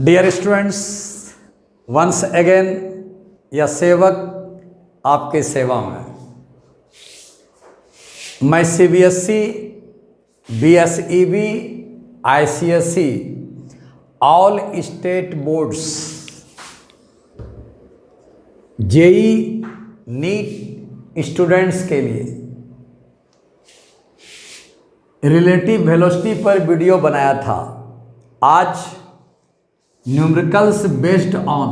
Dear students, once again यह सेवक आपके सेवा में। मैं CBSE, BSEB, ICSE all state boards, JEE NEET students के लिए रिलेटिव वेलोसिटी पर वीडियो बनाया था। आज numericals based on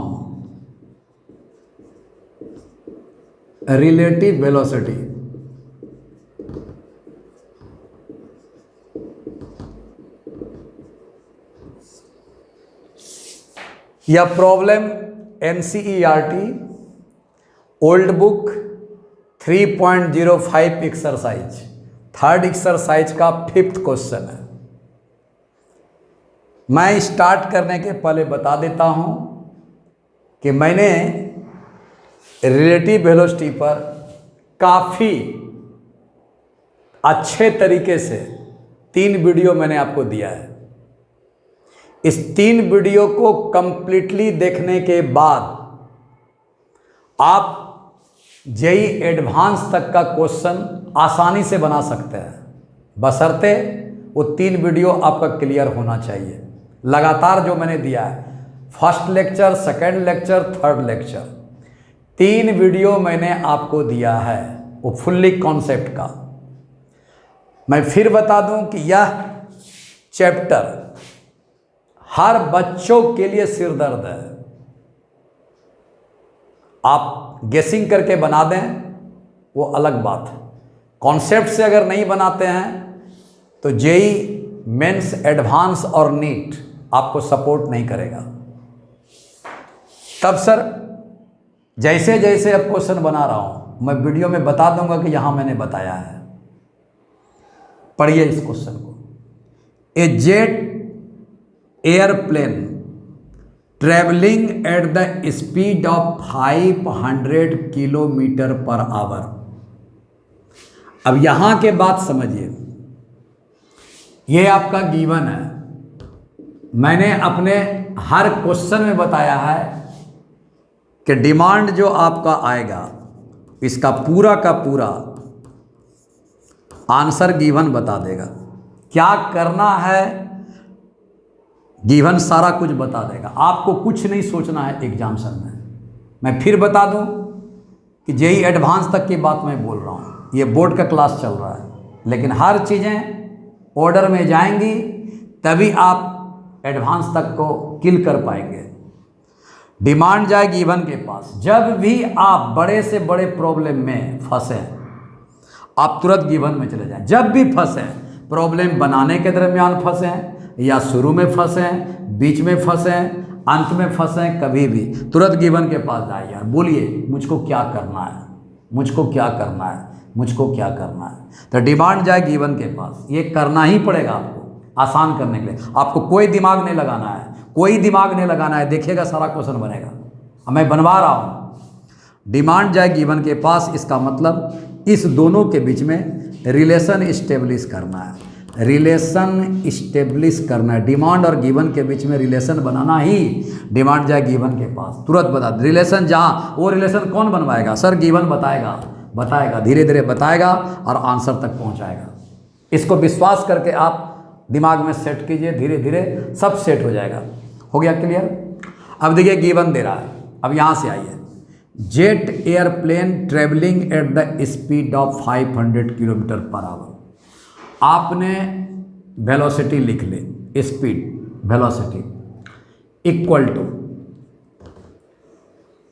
relative velocity. यह problem NCERT old book 3.05 exercise, third exercise का 5th क्वेश्चन है। मैं स्टार्ट करने के पहले बता देता हूं कि मैंने रिलेटिव वेलोसिटी पर काफ़ी अच्छे तरीके से 3 वीडियो मैंने आपको दिया है। इस 3 वीडियो को कंप्लीटली देखने के बाद आप जेई एडवांस तक का क्वेश्चन आसानी से बना सकते हैं, बशर्ते वो 3 वीडियो आपका क्लियर होना चाहिए। लगातार जो मैंने दिया है, first lecture, second lecture, third lecture, 3 video मैंने आपको दिया है वो फुल्ली कॉन्सेप्ट का। मैं फिर बता दूं कि यह चैप्टर हर बच्चों के लिए सिरदर्द है। आप गेसिंग करके बना दें वो अलग बात है, कॉन्सेप्ट से अगर नहीं बनाते हैं तो जेई मेंस, एडवांस और नीट आपको सपोर्ट नहीं करेगा। तब सर जैसे जैसे अब क्वेश्चन बना रहा हूं मैं वीडियो में बता दूंगा कि यहां मैंने बताया है। पढ़िए इस क्वेश्चन को। A jet airplane travelling at the speed of 500 kilometre per hour. अब यहां के बात समझिए, यह आपका गिवन है। मैंने अपने हर क्वेश्चन में बताया है कि डिमांड जो आपका आएगा इसका पूरा का पूरा आंसर गिवन बता देगा। क्या करना है गिवन सारा कुछ बता देगा। आपको कुछ नहीं सोचना है एग्जामिनेशन में। मैं फिर बता दूं कि जेई एडवांस तक की बात मैं बोल रहा हूं, ये बोर्ड का क्लास चल रहा है, लेकिन हर चीज़ें ऑर्डर में जाएंगी तभी आप एडवांस तक को किल कर पाएंगे। डिमांड जाएगी गिवन के पास। जब भी आप बड़े से बड़े प्रॉब्लम में फंसे आप तुरंत गिवन में चले जाएं। जब भी फंसे, प्रॉब्लम बनाने के दरमियान फंसे या शुरू में फंसे, बीच में फंसे, अंत में फंसे, कभी भी तुरंत गिवन के पास जाइए यार, बोलिए मुझको क्या करना है, मुझको क्या करना है, मुझको क्या करना है। तो डिमांड जाए गिवन के पास। ये करना ही पड़ेगा आपको आसान करने के लिए। आपको कोई दिमाग नहीं लगाना है, कोई दिमाग नहीं लगाना है। देखिएगा सारा क्वेश्चन बनेगा, अब मैं बनवा रहा हूँ। डिमांड जाए गिवन के पास, इसका मतलब इस दोनों के बीच में रिलेशन इस्टेब्लिश करना है। रिलेशन इस्टेब्लिश करना है, डिमांड और गिवन के बीच में रिलेशन बनाना ही डिमांड जाए गिवन के पास। तुरंत बता रिलेशन। जहाँ वो रिलेशन कौन बनवाएगा सर? गिवन बताएगा, धीरे धीरे बताएगा और आंसर तक पहुँचाएगा। इसको विश्वास करके आप दिमाग में सेट कीजिए, धीरे धीरे सब सेट हो जाएगा। हो गया क्लियर? अब देखिए गिवन दे रहा है। अब यहाँ से आइए, jet airplane travelling at the speed of 500 kilometre per hour. आपने वेलोसिटी लिख ले, speed velocity equal to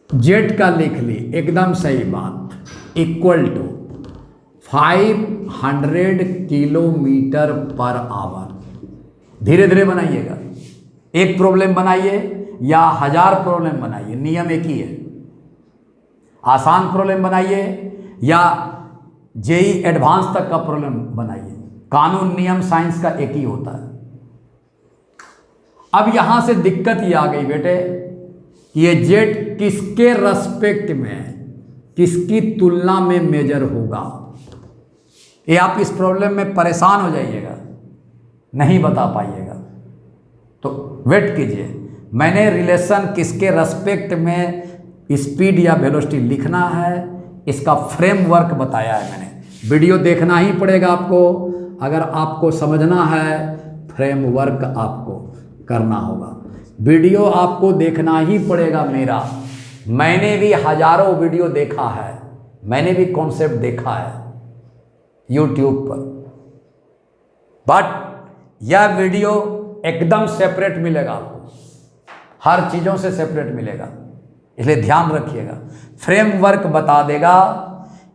jet का लिख ली, एकदम सही बात, equal to 500 kilometre per hour. धीरे धीरे बनाइएगा, एक प्रॉब्लम बनाइए या 1000 प्रॉब्लम बनाइए, नियम एक ही है। आसान प्रॉब्लम बनाइए या जेई एडवांस तक का प्रॉब्लम बनाइए, कानून नियम साइंस का एक ही होता है। अब यहां से दिक्कत ये आ गई बेटे, ये जेट किसके रेस्पेक्ट में, किसकी तुलना में मेजर होगा। ये आप इस प्रॉब्लम में परेशान हो जाइएगा, नहीं बता पाइएगा। तो वेट कीजिए, मैंने रिलेशन किसके रेस्पेक्ट में स्पीड या वेलोसिटी लिखना है, इसका फ्रेमवर्क बताया है मैंने। वीडियो देखना ही पड़ेगा आपको, अगर आपको समझना है फ्रेमवर्क आपको करना होगा। वीडियो आपको देखना ही पड़ेगा मेरा। मैंने भी हजारों वीडियो देखा है, मैंने भी कॉन्सेप्ट देखा है यूट्यूब पर, बट यह वीडियो एकदम सेपरेट मिलेगा आपको, हर चीज़ों से सेपरेट मिलेगा, इसलिए ध्यान रखिएगा। फ्रेमवर्क बता देगा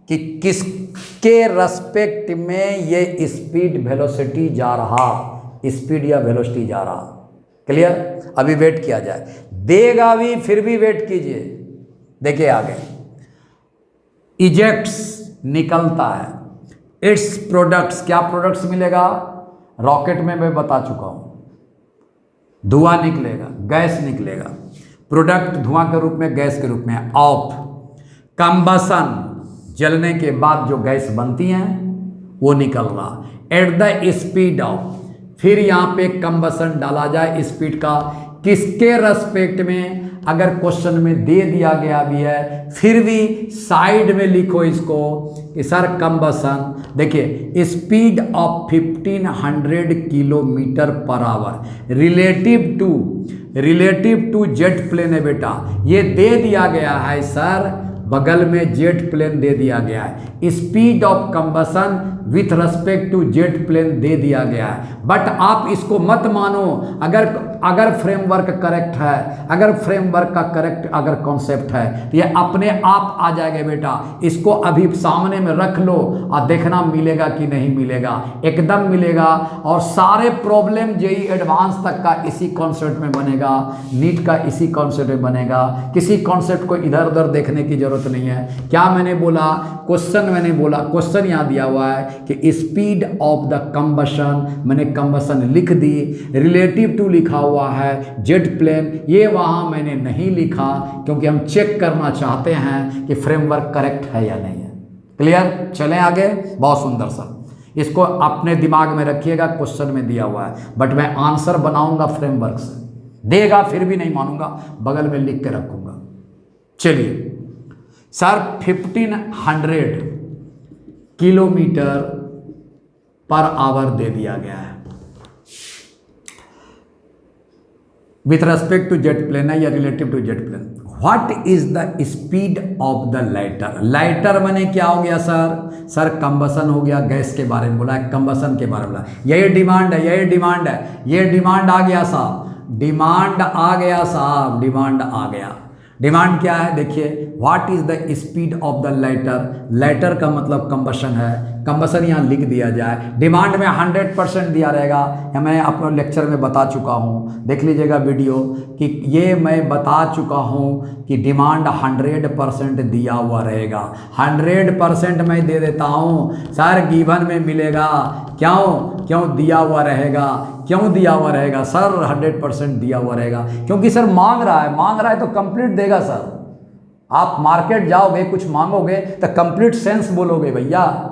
कि किसके रेस्पेक्ट में ये स्पीड वेलोसिटी जा रहा, स्पीड या वेलोसिटी जा रहा। क्लियर? अभी वेट किया जाए, देगा भी फिर भी वेट कीजिए। देखिए आगे, इजेक्ट्स निकलता है, इट्स प्रोडक्ट्स, क्या प्रोडक्ट्स मिलेगा? रॉकेट में मैं बता चुका हूं, धुआं निकलेगा, गैस निकलेगा, प्रोडक्ट धुआं के रूप में, गैस के रूप में, ऑफ कंबसन, जलने के बाद जो गैस बनती हैं वो निकल रहा, एट द स्पीड ऑफ, फिर यहाँ पे कंबसन डाला जाए स्पीड का, किसके रेस्पेक्ट में? अगर क्वेश्चन में दे दिया गया भी है फिर भी साइड में लिखो इसको कि सर कंबसन, देखिए speed of 1500 kilometre per hour relative to jet plane है बेटा, ये दे दिया गया है सर, बगल में जेट प्लेन दे दिया गया है, speed of combustion with respect to jet plane दे दिया गया है। बट आप इसको मत मानो, अगर फ्रेमवर्क करेक्ट है, अगर फ्रेमवर्क का करेक्ट अगर कॉन्सेप्ट है तो ये अपने आप आ जाएगा बेटा। इसको अभी सामने में रख लो और देखना मिलेगा कि नहीं मिलेगा, एकदम मिलेगा। और सारे प्रॉब्लम जेईई एडवांस तक का इसी कॉन्सेप्ट में बनेगा, नीट का इसी कॉन्सेप्ट में बनेगा, किसी कॉन्सेप्ट को इधर उधर देखने की जरूरत नहीं है। क्या मैंने बोला? क्वेश्चन मैंने बोला, क्वेश्चन यहाँ दिया हुआ है कि स्पीड ऑफ द कंबशन, मैंने कंबशन लिख दी, रिलेटिव टू लिखा हुआ है जेट प्लेन, ये वहाँ मैंने नहीं लिखा क्योंकि हम चेक करना चाहते हैं कि फ्रेमवर्क करेक्ट है या नहीं है। क्लियर? चलें आगे। बहुत सुंदर सा, इसको अपने दिमाग में रखिएगा, क्वेश्चन में दिया हुआ है, बट मैं आंसर बनाऊंगा फ्रेमवर्क से, देगा फिर भी नहीं मानूंगा, बगल में लिख के रखूंगा। चलिए सर, 1500 किलोमीटर पर आवर दे दिया गया है with respect to jet plane है या relative to jet plane. What is the speed of the lighter? Lighter मैंने क्या हो गया सर? सर कंबसन हो गया, गैस के बारे में बोला है, कंबसन के बारे में बोला, यही डिमांड है, यही डिमांड है, ये डिमांड आ गया साहब, डिमांड आ गया साहब, डिमांड आ गया। डिमांड क्या है? देखिए, what is the speed of the lighter, lighter का मतलब कंबशन है, कंबशन यहाँ लिख दिया जाए। डिमांड में 100% दिया रहेगा, या मैं अपने लेक्चर में बता चुका हूँ, देख लीजिएगा वीडियो कि ये मैं बता चुका हूँ कि डिमांड 100% दिया हुआ रहेगा। 100% मैं दे देता हूँ सर, गिवन में मिलेगा, क्यों दिया हुआ रहेगा, क्यों दिया हुआ रहेगा सर? 100% दिया हुआ रहेगा क्योंकि सर मांग रहा है तो कंप्लीट देगा सर। आप मार्केट जाओगे, कुछ मांगोगे तो कंप्लीट सेंस बोलोगे भैया,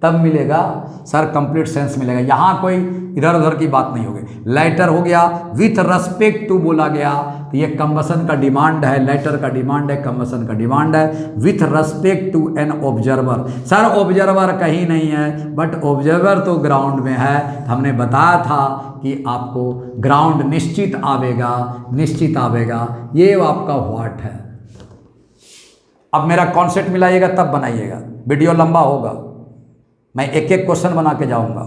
तब मिलेगा सर, कंप्लीट सेंस मिलेगा। यहाँ कोई इधर उधर की बात नहीं होगी। लाइटर हो गया, विथ रेस्पेक्ट टू बोला गया तो ये कंबसन का डिमांड है, लाइटर का डिमांड है, कंबसन का डिमांड है, with respect to an observer. Sir observer कहीं नहीं है, बट ऑब्जर्वर तो ग्राउंड में है। हमने बताया था कि आपको ग्राउंड निश्चित आवेगा, ये आपका व्हाट है। अब मेरा कॉन्सेप्ट मिलाइएगा तब बनाइएगा, वीडियो लंबा होगा, मैं एक एक क्वेश्चन बना के जाऊंगा,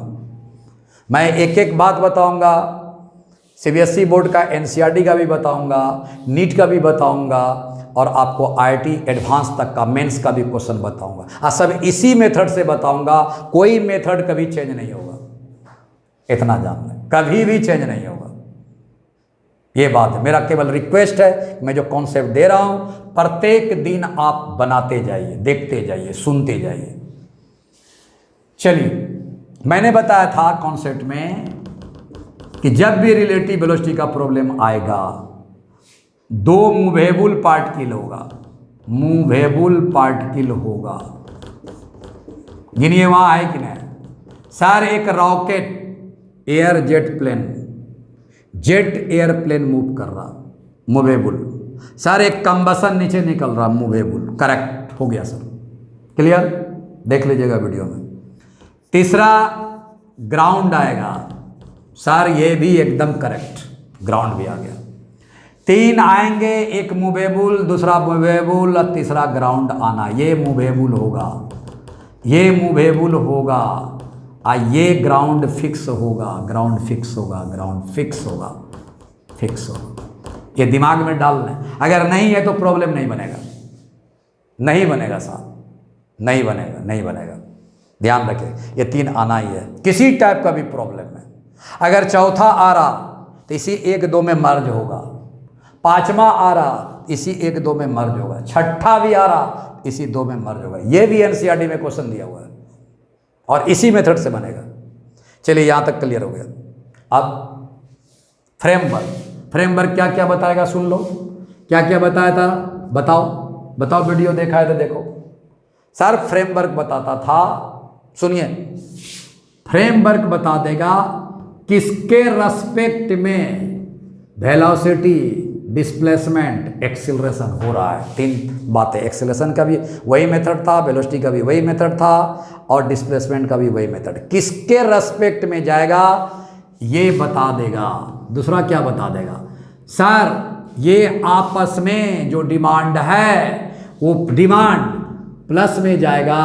मैं एक एक बात बताऊंगा, सीबीएसई बोर्ड का एनसीईआरटी का भी बताऊंगा, नीट का भी बताऊंगा, और आपको आईआईटी एडवांस तक का मेंस का भी क्वेश्चन बताऊंगा, और सब इसी मेथड से बताऊंगा। कोई मेथड कभी चेंज नहीं होगा, इतना जान लें, कभी भी चेंज नहीं होगा। ये बात है, मेरा केवल रिक्वेस्ट है, मैं जो कॉन्सेप्ट दे रहा हूं प्रत्येक दिन आप बनाते जाइए, देखते जाइए, सुनते जाइए। चलिए, मैंने बताया था कॉन्सेप्ट में कि जब भी रिलेटिव वेलोसिटी का प्रॉब्लम आएगा, दो मूवेबल पार्टिकल होगा, गिनिए वहां है कि नहीं सर? एक रॉकेट, जेट एयरप्लेन मूव कर रहा, मूवेबल। सर एक कंबसन नीचे निकल रहा, मूवेबल, करेक्ट हो गया सर, क्लियर, देख लीजिएगा वीडियो में। तीसरा ग्राउंड आएगा, सर ये भी एकदम करेक्ट, ग्राउंड भी आ गया। तीन आएंगे, एक मूवेबल, दूसरा मूवेबल और तीसरा ग्राउंड आना, ये मूवेबल होगा, ये मूवेबल होगा और ये ग्राउंड फिक्स होगा, ग्राउंड फिक्स होगा, ग्राउंड फिक्स होगा, फिक्स होगा। ये दिमाग में डाल लें, अगर नहीं है तो प्रॉब्लम नहीं बनेगा, नहीं बनेगा साहब, नहीं बनेगा, नहीं बनेगा, ध्यान रखें। ये तीन आना ही है किसी टाइप का भी प्रॉब्लम में। अगर चौथा आ रहा तो इसी एक दो में मर्ज होगा, पांचवा आ रहा इसी एक दो में मर्ज होगा, छठा भी आ रहा इसी दो में मर्ज होगा। ये भी एनसीईआरटी में क्वेश्चन दिया हुआ है और इसी मेथड से बनेगा। चलिए यहाँ तक क्लियर हो गया। अब फ्रेमवर्क, फ्रेमवर्क क्या क्या बताएगा सुन लो, क्या क्या बताया था बताओ, बताओ, वीडियो देखा है तो देखो। सर फ्रेमवर्क बताता था, सुनिए, फ्रेमवर्क बता देगा किसके रेस्पेक्ट में वेलोसिटी, डिस्प्लेसमेंट, एक्सीलरेशन हो रहा है। तीन बातें, एक्सीलरेशन का भी वही मेथड था, वेलोसिटी का भी वही मेथड था और डिस्प्लेसमेंट का भी वही मेथड। किसके रेस्पेक्ट में जाएगा ये बता देगा। दूसरा क्या बता देगा, सर ये आपस में जो डिमांड है वो डिमांड प्लस में जाएगा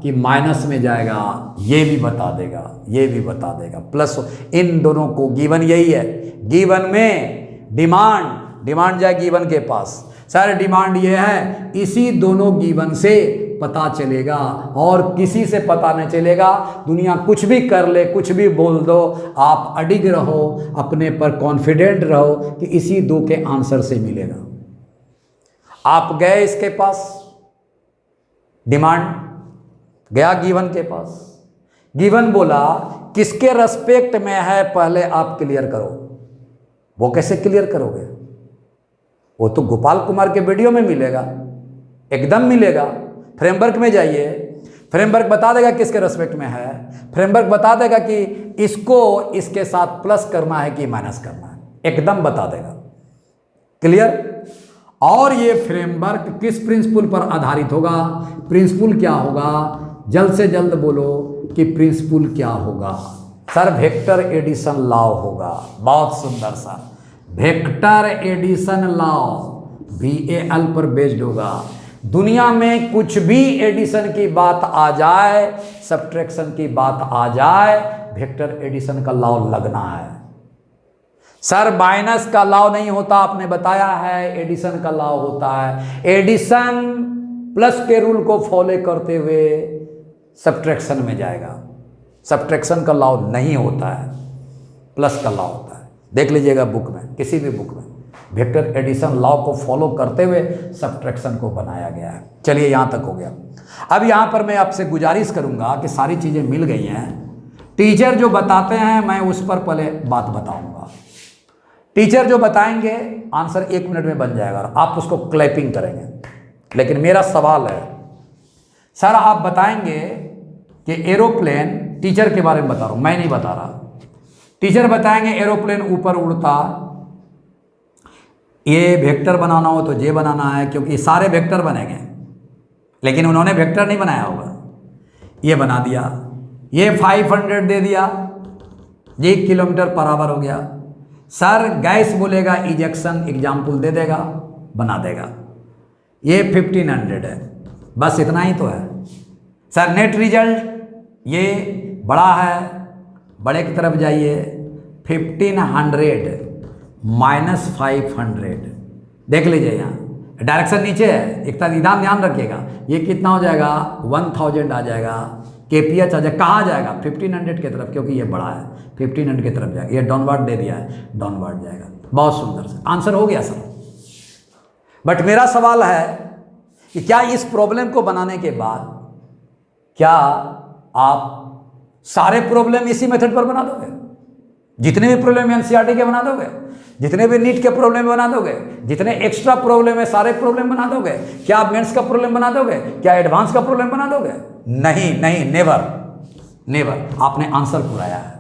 कि माइनस में जाएगा, ये भी बता देगा, ये भी बता देगा। प्लस इन दोनों को गिवन यही है, गिवन में डिमांड जाए गिवन के पास, सर डिमांड ये है, इसी दोनों गिवन से पता चलेगा और किसी से पता नहीं चलेगा। दुनिया कुछ भी कर ले, कुछ भी बोल दो, आप अडिग रहो, अपने पर कॉन्फिडेंट रहो कि इसी दो के आंसर से मिलेगा। आप गए इसके पास, डिमांड गया गिवन के पास, गिवन बोला किसके रेस्पेक्ट में है पहले आप क्लियर करो। वो कैसे क्लियर करोगे, वो तो गोपाल कुमार के वीडियो में मिलेगा, एकदम मिलेगा। फ्रेमवर्क में जाइए, फ्रेमवर्क बता देगा किसके रेस्पेक्ट में है, फ्रेमवर्क बता देगा कि इसको इसके साथ प्लस करना है कि माइनस करना है, एकदम बता देगा, क्लियर। और ये फ्रेमवर्क किस प्रिंसिपल पर आधारित होगा, प्रिंसिपल क्या होगा, जल्द से जल्द बोलो कि प्रिंसिपल क्या होगा। सर वेक्टर एडिशन लॉ होगा, बहुत सुंदर सा, वेक्टर एडिशन लॉ VAL पर बेस्ड होगा। दुनिया में कुछ भी एडिशन की बात आ जाए, सब्ट्रैक्शन की बात आ जाए, वेक्टर एडिशन का लॉ लगना है। सर माइनस का लॉ नहीं होता, आपने बताया है, एडिशन का लॉ होता है। एडिशन प्लस के रूल को फॉलो करते हुए सब्ट्रैक्शन में जाएगा, सब्ट्रैक्शन का लॉ नहीं होता है, प्लस का लॉ होता है। देख लीजिएगा बुक में, किसी भी बुक में वेक्टर एडिशन लॉ को फॉलो करते हुए सब्ट्रैक्शन को बनाया गया है। चलिए यहाँ तक हो गया। अब यहाँ पर मैं आपसे गुजारिश करूँगा कि सारी चीज़ें मिल गई हैं, टीचर जो बताते हैं मैं उस पर पहले बात बताऊँगा। टीचर जो बताएंगे आंसर 1 मिनट में बन जाएगा और आप उसको क्लैपिंग करेंगे। लेकिन मेरा सवाल है, सर आप बताएंगे कि एरोप्लेन, टीचर के बारे में बता रहा हूँ, मैं नहीं बता रहा, टीचर बताएंगे एरोप्लेन ऊपर उड़ता, ये वेक्टर बनाना हो तो ये बनाना है, क्योंकि सारे वेक्टर बनेंगे, लेकिन उन्होंने वेक्टर नहीं बनाया होगा, ये बना दिया, ये 500 दे दिया, ये किलोमीटर पर आवर हो गया। सर गैस बोलेगा इजेक्शन एग्जाम्पल दे देगा, बना देगा, ये 1500 है, बस इतना ही तो है। सर नेट रिजल्ट ये बड़ा है, बड़े की तरफ जाइए, 1500 माइनस 500, देख लीजिए यहाँ डायरेक्शन नीचे है, एक तरह ध्यान रखिएगा, ये कितना हो जाएगा 1000 आ जाएगा, KPH आ जाएगा, कहाँ जाएगा 1500 की तरफ, क्योंकि ये बड़ा है 1500 की तरफ जाएगा, ये डाउनवर्ड दे दिया है, डाउनवर्ड जाएगा। बहुत सुंदर से आंसर हो गया सर। बट मेरा सवाल है कि क्या इस प्रॉब्लम को बनाने के बाद क्या आप सारे प्रॉब्लम इसी मेथड पर बना दोगे, जितने भी प्रॉब्लम एनसीईआरटी के बना दोगे, जितने भी नीट के प्रॉब्लम बना दोगे, जितने एक्स्ट्रा प्रॉब्लम है सारे प्रॉब्लम बना दोगे? क्या आप मेंस का प्रॉब्लम बना दोगे? क्या एडवांस का प्रॉब्लम बना दोगे? नहीं नहीं, नेवर नेवर। आपने आंसर पुराया है,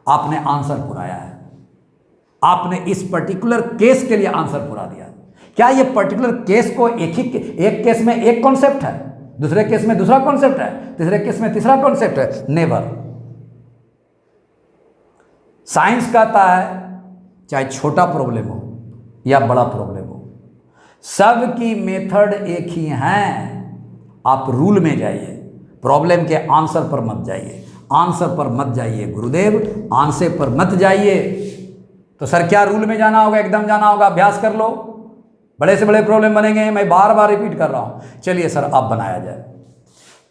आपने आंसर पुराया है, आपने इस पर्टिकुलर केस के लिए आंसर पूरा दिया। क्या ये पर्टिकुलर केस को एक केस में एक कॉन्सेप्ट है, दूसरे केस में दूसरा कॉन्सेप्ट है, तीसरे केस में तीसरा कॉन्सेप्ट है? नेवर। साइंस कहता है चाहे छोटा प्रॉब्लम हो या बड़ा प्रॉब्लम हो, सबकी मेथड एक ही हैं। आप रूल में जाइए, प्रॉब्लम के आंसर पर मत जाइए, आंसर पर मत जाइए गुरुदेव, आंसर पर मत जाइए। तो सर क्या रूल में जाना होगा? एकदम जाना होगा, अभ्यास कर लो, बड़े से बड़े प्रॉब्लम बनेंगे। मैं बार बार रिपीट कर रहा हूं। चलिए सर अब बनाया जाए।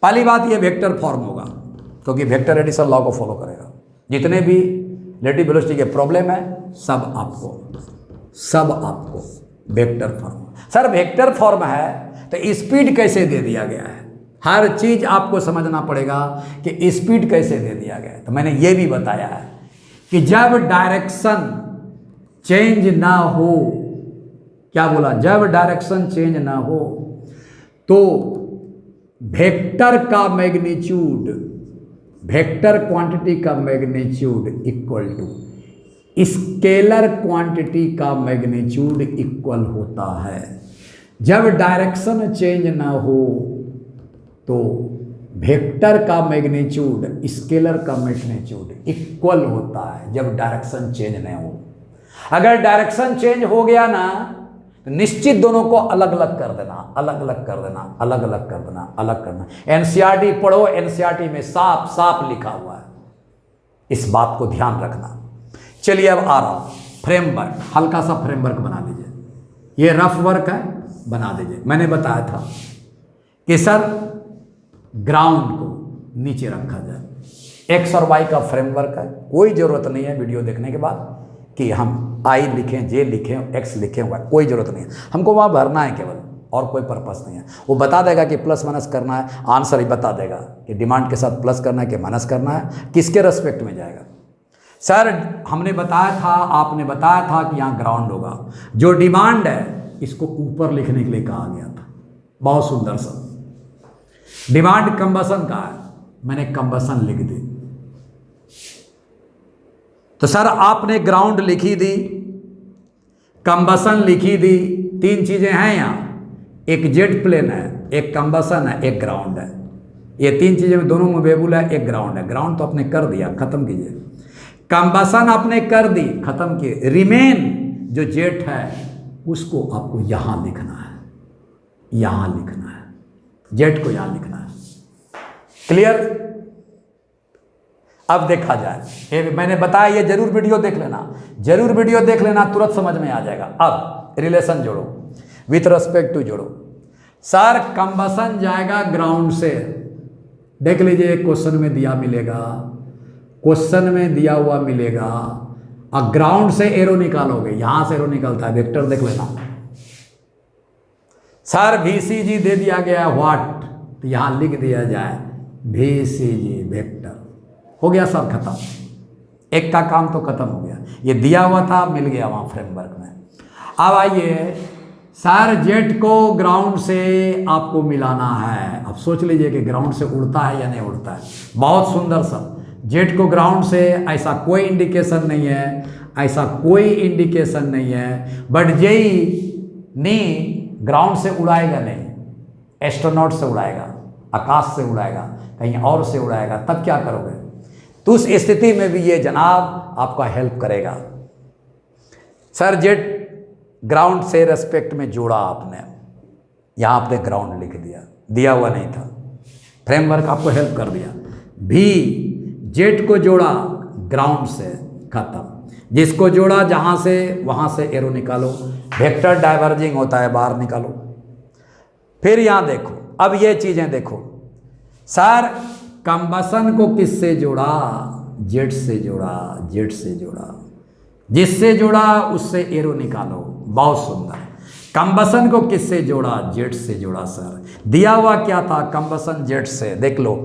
पहली बात ये वेक्टर फॉर्म होगा, क्योंकि वेक्टर एडिशन लॉ को फॉलो करेगा। जितने भी रिलेटिव वेलोसिटी के प्रॉब्लम है सब आपको vector form. Sir vector form है तो स्पीड कैसे दे दिया गया है? हर चीज आपको समझना पड़ेगा कि स्पीड कैसे दे दिया गया है। तो मैंने ये भी बताया है कि जब डायरेक्शन चेंज ना हो, क्या बोला? जब डायरेक्शन चेंज ना हो तो वेक्टर का मैग्नीट्यूड, वेक्टर क्वांटिटी का magnitude equal to scalar quantity का मैग्नीट्यूड इक्वल होता है। जब डायरेक्शन चेंज ना हो तो वेक्टर का मैग्नीट्यूड स्केलर का मैग्नीट्यूड इक्वल होता है जब डायरेक्शन चेंज नहीं हो। अगर डायरेक्शन चेंज हो गया ना तो निश्चित दोनों को अलग अलग कर देना, अलग अलग कर देना, अलग अलग कर देना, अलग करना। एनसीईआरटी पढ़ो, एनसीईआरटी में साफ साफ लिखा हुआ है, इस बात को ध्यान रखना। चलिए अब आ रहा हूं फ्रेमवर्क। हल्का सा फ्रेमवर्क बना लीजिए, ये रफ वर्क है, बना दीजिए। मैंने बताया था कि सर ग्राउंड को नीचे रखा जाए, एक्स और वाई का फ्रेमवर्क है। कोई जरूरत नहीं है वीडियो देखने के बाद कि हम आई लिखें, जे लिखें, एक्स लिखें, वाई, कोई जरूरत नहीं है। हमको वहाँ भरना है केवल, और कोई पर्पस नहीं है। वो बता देगा कि प्लस माइनस करना है, आंसर ही बता देगा कि डिमांड के साथ प्लस करना है कि माइनस करना है, किसके रेस्पेक्ट में जाएगा। सर हमने बताया था, आपने बताया था कि यहाँ ग्राउंड होगा, जो डिमांड है इसको ऊपर लिखने के लिए कहा गया था। बहुत सुंदर सा डिमांड कंबसन का है, मैंने कंबसन लिख दी। तो सर आपने ग्राउंड लिखी दी, कंबसन लिखी दी, तीन चीजें हैं यहाँ, एक जेट प्लेन है, एक कंबसन है, एक ग्राउंड है। ये तीन चीजें में दोनों में वेरिएबल है, एक ग्राउंड है। ग्राउंड तो आपने कर दिया, खत्म कीजिए। कंबसन आपने कर दी, खत्म किए। रिमेन जो जेट है उसको आपको यहां लिखना है, यहां लिखना है, जेट को यहां लिखना है। क्लियर? अब देखा जाए, मैंने बताया ये जरूर वीडियो देख लेना, जरूर वीडियो देख लेना, तुरंत समझ में आ जाएगा। अब रिलेशन जोड़ो, विथ रेस्पेक्ट टू जोड़ो। सर कंबसन जाएगा ग्राउंड से, देख लीजिए क्वेश्चन में दिया मिलेगा, क्वेश्चन में दिया हुआ मिलेगा। और ग्राउंड से एरो निकालोगे, यहां से एरो निकलता है, वेक्टर देख लेना। सर VCG दे दिया गया व्हाट, तो यहां लिख दिया जाए VCG वेक्टर। हो गया सर, खत्म। एक का काम तो खत्म हो गया, ये दिया हुआ था, मिल गया वहां फ्रेमवर्क में। अब आइए सर, जेट को ग्राउंड से आपको मिलाना है। अब सोच लीजिए कि ग्राउंड से उड़ता है या नहीं उड़ता है। बहुत सुंदर सर, जेट को ग्राउंड से ऐसा कोई इंडिकेशन नहीं है, ऐसा कोई इंडिकेशन नहीं है। बट जेई ने ग्राउंड से उड़ाएगा नहीं, एस्ट्रोनॉट से उड़ाएगा, आकाश से उड़ाएगा, कहीं और से उड़ाएगा। तब क्या करोगे? तो उस स्थिति में भी ये जनाब आपका हेल्प करेगा। सर जेट ग्राउंड से रेस्पेक्ट में जोड़ा आपने, यहां आपने ग्राउंड लिख दिया, दिया हुआ नहीं था, फ्रेमवर्क आपको हेल्प कर दिया। भी जेट को जोड़ा ग्राउंड से, खत्म। जिसको जोड़ा जहां से, वहां से एरो निकालो, वेक्टर डाइवर्जिंग होता है, बाहर निकालो। फिर यहां देखो, अब ये चीजें देखो। सर कंबसन को किससे जोड़ा? जेट से जोड़ा, जेट से जोड़ा, जिससे जोड़ा उससे एरो निकालो। बहुत सुंदर। कंबसन को किससे जोड़ा? जेट से जोड़ा। सर दिया हुआ क्या था? कंबसन जेट से। देख लो,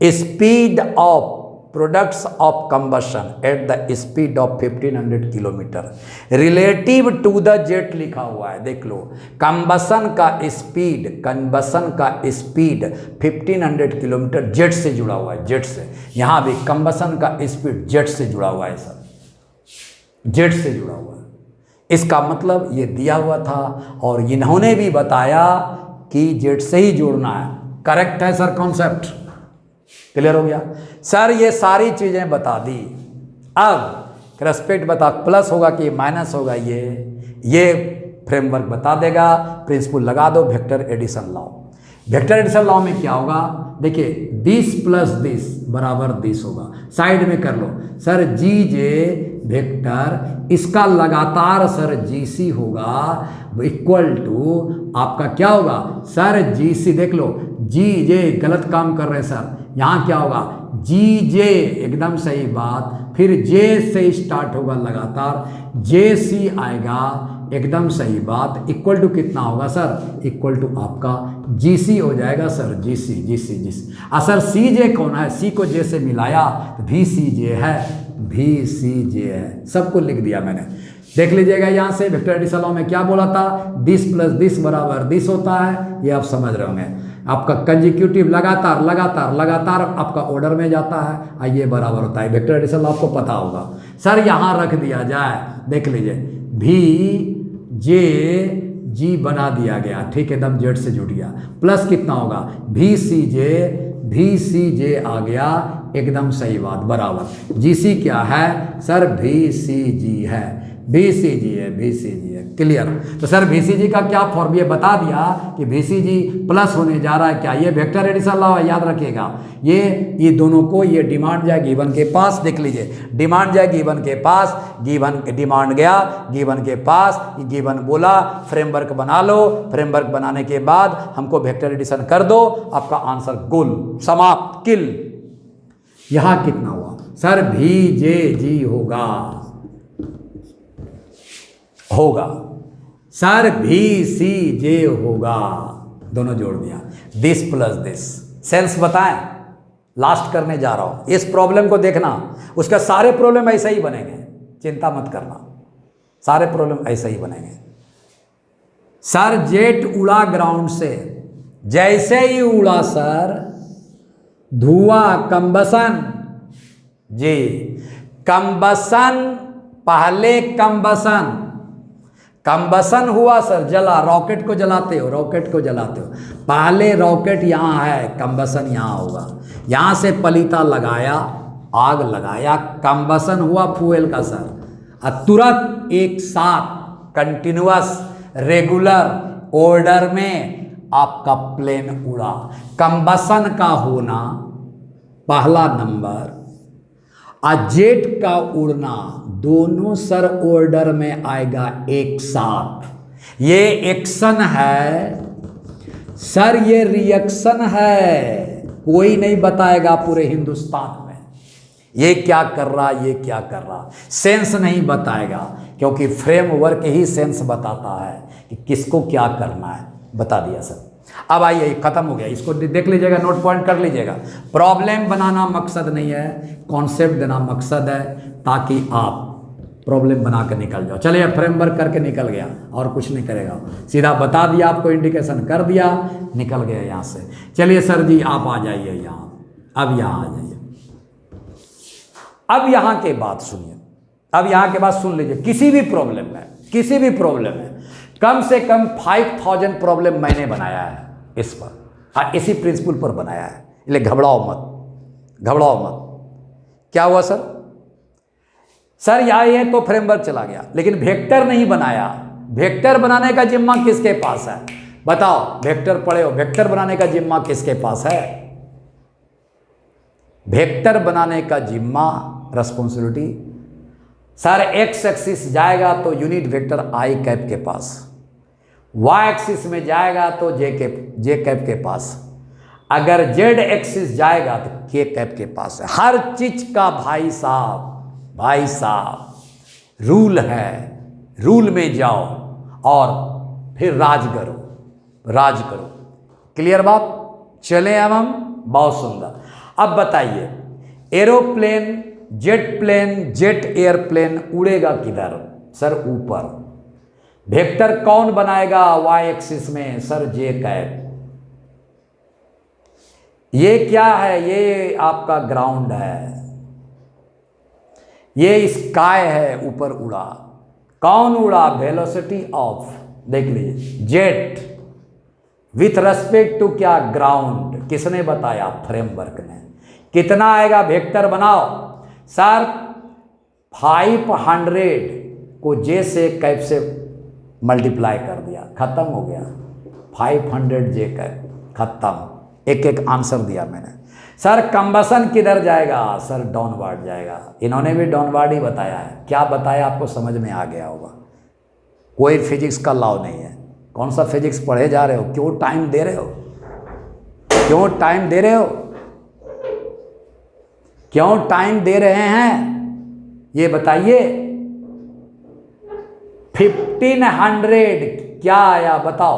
speed of products of combustion at the speed of 1500 kilometre relative to the jet लिखा हुआ है। देख लो, कंबशन का स्पीड, कंबशन का स्पीड 1500 किलोमीटर जेट से जुड़ा हुआ है, जेट से। यहां भी कंबशन का स्पीड जेट से जुड़ा हुआ है सर। जेड से जुड़ा हुआ है। इसका मतलब ये दिया हुआ था और इन्होंने भी बताया कि जेड से ही जोड़ना है। करेक्ट है सर कॉन्सेप्ट? क्लियर हो गया सर? ये सारी चीज़ें बता दी। अब रेस्पेक्ट बता, प्लस होगा कि माइनस होगा, ये फ्रेमवर्क बता देगा। प्रिंसिपल लगा दो, वेक्टर एडिशन लाओ। वेक्टर एडिशन लॉ में क्या होगा? देखिए, दिस प्लस दिस बराबर दिस होगा। साइड में कर लो सर, जी जे वेक्टर, इसका लगातार सर जी सी होगा इक्वल टू आपका क्या होगा सर? जी सी। देख लो, जी जे गलत काम कर रहे हैं सर। यहाँ क्या होगा? जी जे, एकदम सही बात। फिर जे से स्टार्ट होगा लगातार, जे सी आएगा, एकदम सही बात। इक्वल टू कितना होगा सर? इक्वल टू आपका जी सी हो जाएगा सर। जी सी, जी सी, जी सी। सर सी जे कौन है? सी को जे से मिलाया तो भी सी जे है, भी सी जे है। सबको लिख दिया मैंने, देख लीजिएगा। यहाँ से वेक्टर एडिशन लॉ में क्या बोला था? दिस प्लस दिस बराबर दिस होता है, ये आप समझ रहे होंगे। आपका कंजिक्यूटिव लगातार लगातार लगातार आपका ऑर्डर में जाता है, ये बराबर होता है। वेक्टर एडिशन लॉ आपको पता होगा सर। यहाँ रख दिया जाए, देख लीजिए, भी जे जी बना दिया गया, ठीक है, एकदम जेड से जुड़ गया। प्लस कितना होगा? भी सी जे आ गया, एकदम सही बात, बराबर। जी सी क्या है सर? भी सी जी है, भी सी जी है, भी सी जी है। क्लियर? तो सर भी सी जी का क्या फॉर्म? ये बता दिया कि भी सी जी प्लस होने जा रहा है। क्या ये वेक्टर एडिशन लॉ है? याद रखिएगा, ये दोनों को, ये डिमांड जाए गिवन के पास। देख लीजिए, डिमांड जाए गिवन के पास, गिवन डिमांड गया गिवन के पास, गिवन बोला फ्रेमवर्क बना लो। फ्रेमवर्क बनाने के बाद हमको वेक्टर एडिशन कर दो, आपका आंसर गोल, समाप्त, किल। यहां कितना हुआ सर? भी जे जी होगा सर, भी सी जे होगा, दोनों जोड़ दिया। दिस प्लस दिस, सेंस बताएं, लास्ट करने जा रहा हूं। इस प्रॉब्लम को देखना, उसका सारे प्रॉब्लम ऐसे ही बनेंगे, चिंता मत करना, सारे प्रॉब्लम ऐसे ही बनेंगे। सर जेट उड़ा ग्राउंड से, जैसे ही उड़ा सर, धुआं, कंबसन, जी कंबसन, पहले कंबसन हुआ सर, जला। रॉकेट को जलाते हो, पहले रॉकेट यहाँ है, कंबसन यहाँ होगा। यहाँ से पलीता लगाया, आग लगाया, कंबसन हुआ फ्यूल का सर, और तुरंत एक साथ कंटिन्यूअस रेगुलर ऑर्डर में आपका प्लेन उड़ा। कंबसन का होना पहला नंबर, और जेट का उड़ना, दोनों सर ऑर्डर में आएगा एक साथ। ये एक्शन है सर, ये रिएक्शन है। कोई नहीं बताएगा पूरे हिंदुस्तान में ये क्या कर रहा, ये क्या कर रहा। सेंस नहीं बताएगा, क्योंकि फ्रेमवर्क ही सेंस बताता है कि किसको क्या करना है। बता दिया सर। अब आइए, खत्म हो गया, इसको देख लीजिएगा, नोट पॉइंट कर लीजिएगा। प्रॉब्लम बनाना मकसद नहीं है, कॉन्सेप्ट देना मकसद है, ताकि आप प्रॉब्लम बना कर निकल जाओ। चलिए, फ्रेमवर्क करके निकल गया, और कुछ नहीं करेगा, सीधा बता दिया आपको, इंडिकेशन कर दिया, निकल गया यहाँ से। चलिए सर जी, आप आ जाइए यहाँ, अब यहाँ आ जाइए। अब यहाँ के बात सुनिए, अब यहाँ के बाद सुन लीजिए। किसी भी प्रॉब्लम में कम से कम 5000 प्रॉब्लम मैंने बनाया है इस पर, हाँ, इसी प्रिंसिपल पर बनाया है, इसलिए घबराओ मत। क्या हुआ सर यहाँ ये तो फ्रेमवर्क चला गया, लेकिन वेक्टर नहीं बनाया। वेक्टर बनाने का जिम्मा किसके पास है? बताओ, वेक्टर पढ़े हो, वेक्टर बनाने का जिम्मा किसके पास है? वेक्टर बनाने का जिम्मा, रिस्पॉन्सिबिलिटी सर, एक्स एक्सिस जाएगा तो यूनिट वेक्टर आई कैप के पास, वाई एक्सिस में जाएगा तो जे कैप के पास, अगर जेड एक्सिस जाएगा तो के कैप के पास है। हर चीज का भाई साहब रूल है, रूल में जाओ और फिर राज करो। क्लियर बात? चले अब हम, बहुत सुंदर। अब बताइए, एरोप्लेन, जेट एयरप्लेन उड़ेगा किधर? सर ऊपर। वेक्टर कौन बनाएगा वाई एक्सिस में? सर जे कैप। ये क्या है? ये आपका ग्राउंड है, ये स्काई है, ऊपर उड़ा। कौन उड़ा? वेलोसिटी ऑफ, देख लीजिए, जेट विथ रेस्पेक्ट टू क्या? ग्राउंड। किसने बताया? फ्रेमवर्क ने। कितना आएगा? वेक्टर बनाओ सर। 500 को जे से कैप से मल्टीप्लाई कर दिया, खत्म हो गया। 500 जे कैप, खत्म। एक एक आंसर दिया मैंने। सर कंबसन किधर जाएगा? सर डाउनवर्ड जाएगा। इन्होंने भी डाउनवर्ड ही बताया है। क्या बताया आपको समझ में आ गया होगा। कोई फिजिक्स का लॉ नहीं है। कौन सा फिजिक्स पढ़े जा रहे हो? क्यों टाइम दे रहे हो? क्यों टाइम दे रहे हो? क्यों टाइम दे रहे हैं ये बताइए। 1500 क्या आया बताओ?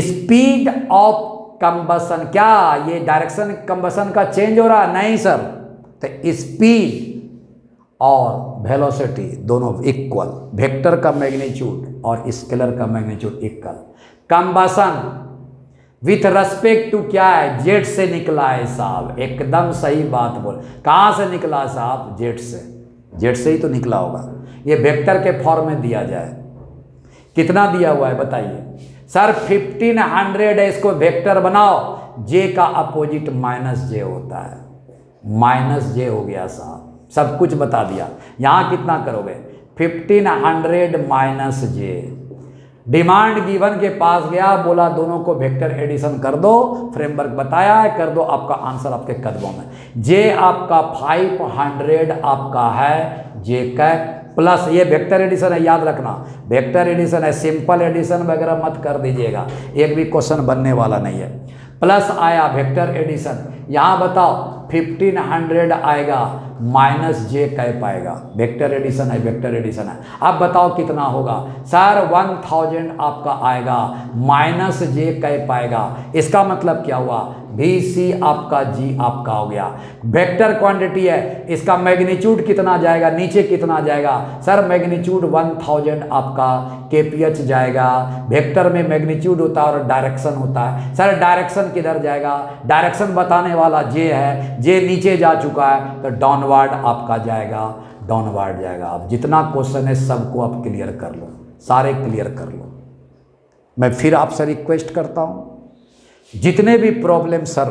Speed of combustion. क्या ये डायरेक्शन कंबसन का चेंज हो रहा? नहीं सर। तो स्पीड और वेलोसिटी दोनों इक्वल। वेक्टर का मैग्नीट्यूड और स्केलर का magnitude equal. Combustion with respect to क्या है? जेट से निकला है साहब। एकदम सही बात बोल। कहाँ से निकला साहब? जेट से। जेट से ही तो निकला होगा। ये वेक्टर के फॉर्म में दिया जाए। कितना दिया हुआ है बताइए? सर 1500 है, इसको वेक्टर बनाओ। जे का अपोजिट माइनस जे होता है। माइनस जे हो गया साहब। सब कुछ बता दिया। यहाँ कितना करोगे? 1500 माइनस जे। डिमांड गिवन के पास गया, बोला दोनों को वेक्टर एडिशन कर दो। फ्रेमवर्क बताया है, कर दो। आपका आंसर आपके कदमों में। जे आपका 500 आपका है जे का प्लस, ये वेक्टर एडिशन है, याद रखना। वेक्टर एडिशन है, सिंपल एडिशन वगैरह मत कर दीजिएगा, एक भी क्वेश्चन बनने वाला नहीं है। प्लस आया वेक्टर एडिशन। यहाँ बताओ 1500 आएगा माइनस जे कैप आएगा। वेक्टर एडिशन है, वेक्टर एडिशन है। अब बताओ कितना होगा? सर 1000 आपका आएगा माइनस जे कैप आएगा। इसका मतलब क्या हुआ? VC आपका जी आपका हो गया। वेक्टर क्वांटिटी है, इसका मैग्नीट्यूड कितना जाएगा? नीचे कितना जाएगा? सर मैग्नीट्यूड 1000 आपका kph जाएगा। वेक्टर में मैग्नीट्यूड होता है और डायरेक्शन होता है। सर डायरेक्शन किधर जाएगा? डायरेक्शन बताने वाला जे है, जे नीचे जा चुका है तो डाउनवर्ड आपका जाएगा, डाउनवर्ड जाएगा। अब जितना क्वेश्चन है सबको आप क्लियर कर लो, सारे क्लियर कर लो। मैं फिर आपसे रिक्वेस्ट करता हूँ, जितने भी प्रॉब्लम सर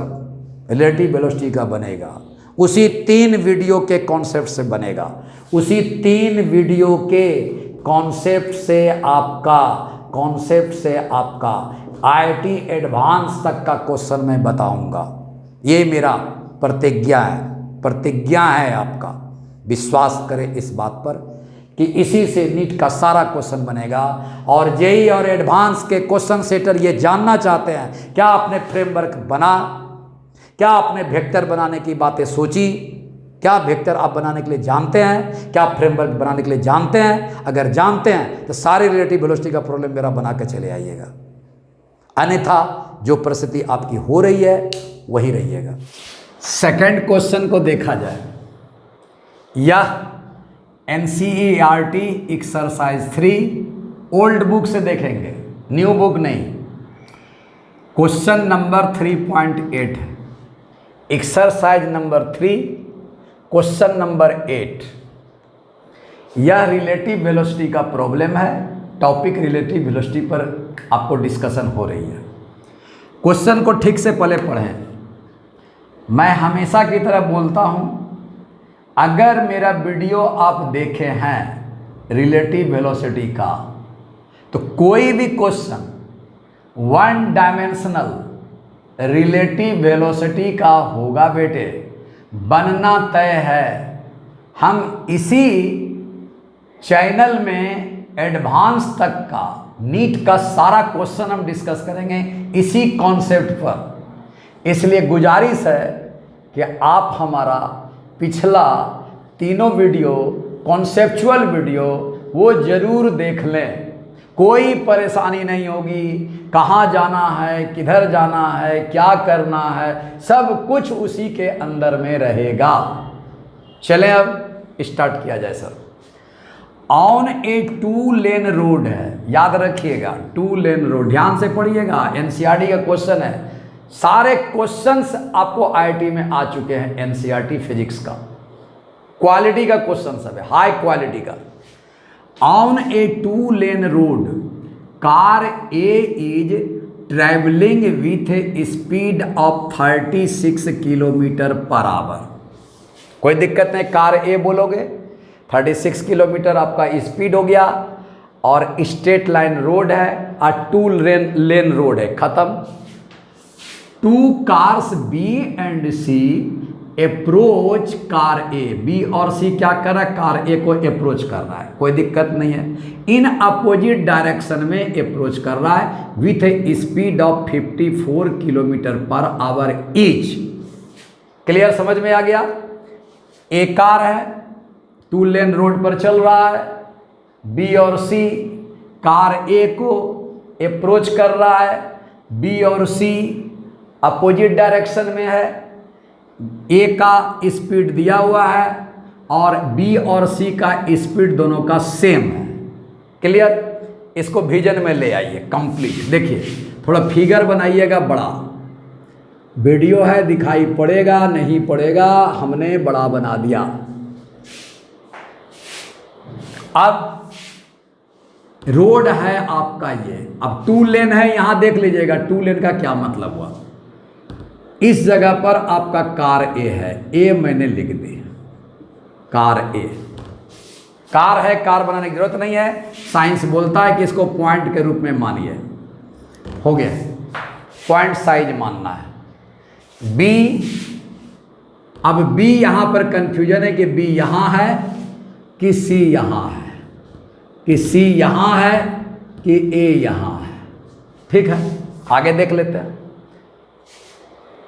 रिलेटिव वेलोसिटी का बनेगा उसी 3 वीडियो के कॉन्सेप्ट से बनेगा। उसी 3 वीडियो के कॉन्सेप्ट से आपका IIT एडवांस तक का क्वेश्चन मैं बताऊंगा। ये मेरा प्रतिज्ञा है आपका। विश्वास करें इस बात पर कि इसी से नीट का सारा क्वेश्चन बनेगा। और जेई और एडवांस के क्वेश्चन सेटर ये जानना चाहते हैं, क्या आपने फ्रेमवर्क बना? क्या आपने वेक्टर बनाने की बातें सोची? क्या वेक्टर आप बनाने के लिए जानते हैं? क्या फ्रेमवर्क बनाने के लिए जानते हैं? अगर जानते हैं तो सारे रिलेटिव वेलोसिटी का प्रॉब्लम मेरा बना के चले आइएगा। अन्यथा जो परिस्थिति आपकी हो रही है वही रहिएगा। सेकंड क्वेश्चन को देखा जाए, यह NCERT एक्सरसाइज 3 ओल्ड बुक से देखेंगे, न्यू बुक नहीं। क्वेश्चन नंबर 3.8 है, एक्सरसाइज नंबर 3 क्वेश्चन नंबर 8। यह रिलेटिव वेलोसिटी का प्रॉब्लम है। टॉपिक रिलेटिव वेलोसिटी पर आपको डिस्कशन हो रही है। क्वेश्चन को ठीक से पहले पढ़ें। मैं हमेशा की तरह बोलता हूं, अगर मेरा वीडियो आप देखे हैं रिलेटिव वेलोसिटी का, तो कोई भी क्वेश्चन 1 डायमेंशनल रिलेटिव वेलोसिटी का होगा बेटे, बनना तय है। हम इसी चैनल में एडवांस तक का नीट का सारा क्वेश्चन हम डिस्कस करेंगे इसी कॉन्सेप्ट पर। इसलिए गुजारिश है कि आप हमारा पिछला 3 वीडियो कॉन्सेप्चुअल वीडियो वो ज़रूर देख लें। कोई परेशानी नहीं होगी, कहाँ जाना है, किधर जाना है, क्या करना है, सब कुछ उसी के अंदर में रहेगा। चलें अब स्टार्ट किया जाए sir. On A 2 lane road है, याद रखिएगा 2 लेन रोड, ध्यान से पढ़िएगा। NCERT का क्वेश्चन है। सारे क्वेश्चंस आपको IIT में आ चुके हैं NCERT फिजिक्स का। क्वालिटी का क्वेश्चन सब है, हाई क्वालिटी का। On A 2 lane road car A is travelling with a speed of 36 kilometre per our. कोई दिक्कत नहीं, कार ए बोलोगे, 36 किलोमीटर आपका स्पीड हो गया, और स्ट्रेट लाइन रोड है और 2 लेन रोड है, खत्म। 2 cars B and C approach car A. B और सी क्या कर रहा है, कार ए को अप्रोच कर रहा है, कोई दिक्कत नहीं है। इन अपोजिट डायरेक्शन में अप्रोच कर रहा है with a speed of 54 kilometre per our each. Clear, समझ में आ गया। ए कार है, 2 लेन रोड पर चल रहा है, बी और सी कार ए को अप्रोच कर रहा है, बी और सी अपोजिट डायरेक्शन में है, ए का स्पीड दिया हुआ है और बी और सी का स्पीड दोनों का सेम है। क्लियर, इसको विजन में ले आइए कंप्लीट। देखिए थोड़ा फिगर बनाइएगा बड़ा, वीडियो है दिखाई पड़ेगा नहीं पड़ेगा, हमने बड़ा बना दिया। अब रोड है आपका ये, अब 2 लेन है, यहां देख लीजिएगा 2 लेन का क्या मतलब हुआ। इस जगह पर आपका कार ए है, ए मैंने लिख दिया, कार ए। कार है, कार बनाने की जरूरत नहीं है, साइंस बोलता है कि इसको पॉइंट के रूप में मानिए, हो गया, पॉइंट साइज मानना है। बी, अब बी यहां पर कंफ्यूजन है कि बी यहां है कि सी यहां है, कि सी यहां है कि ए यहां है। ठीक है, आगे देख लेते हैं।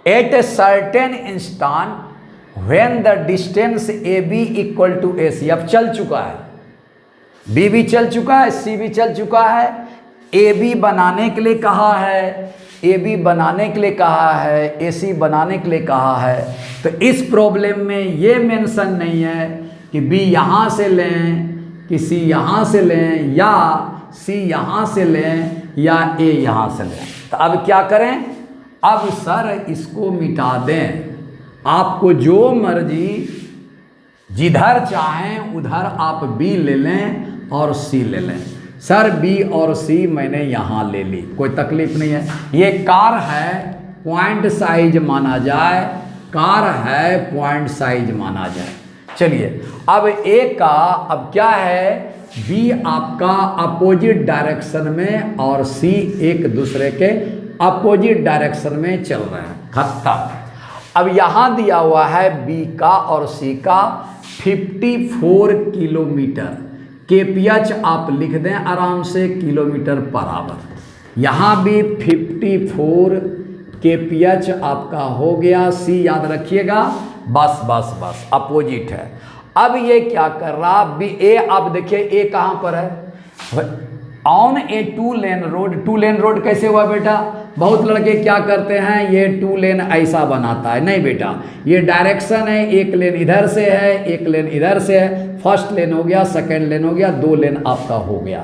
At a certain instant when the distance A B equal to A C. अब चल चुका है, बी भी चल चुका है, सी भी चल चुका है, ए बी बनाने के लिए कहा है, ए बी बनाने के लिए कहा है, ए सी बनाने के लिए कहा है। तो इस प्रॉब्लम में ये मेंशन नहीं है कि बी यहाँ से लें कि सी यहाँ से लें या सी यहाँ से लें या ए यहाँ से लें। तो अब क्या करें, अब सर इसको मिटा दें, आपको जो मर्जी जिधर चाहें उधर आप बी ले लें और सी ले लें। सर बी और सी मैंने यहाँ ले ली, कोई तकलीफ नहीं है। ये कार है, पॉइंट साइज माना जाए, कार है पॉइंट साइज माना जाए। चलिए अब ए का अब क्या है, बी आपका अपोजिट डायरेक्शन में और सी एक दूसरे के अपोजिट डायरेक्शन में चल रहे हैं, खत्म। अब यहाँ दिया हुआ है बी का और सी का 54 किलोमीटर, केपीएच आप लिख दें आराम से, किलोमीटर पर आवर। यहाँ भी 54 केपीएच आपका हो गया, सी याद रखिएगा, बस बस बस अपोजिट है। अब ये क्या कर रहा, बी ए, आप देखिए ए कहाँ पर है, on A 2 lane road. 2 lane road कैसे हुआ बेटा, बहुत लड़के क्या करते हैं, ये 2 लेन ऐसा बनाता है, नहीं बेटा, ये डायरेक्शन है, एक लेन इधर से है, एक लेन इधर से है, फर्स्ट लेन हो गया, सेकंड लेन हो गया, 2 लेन आपका हो गया,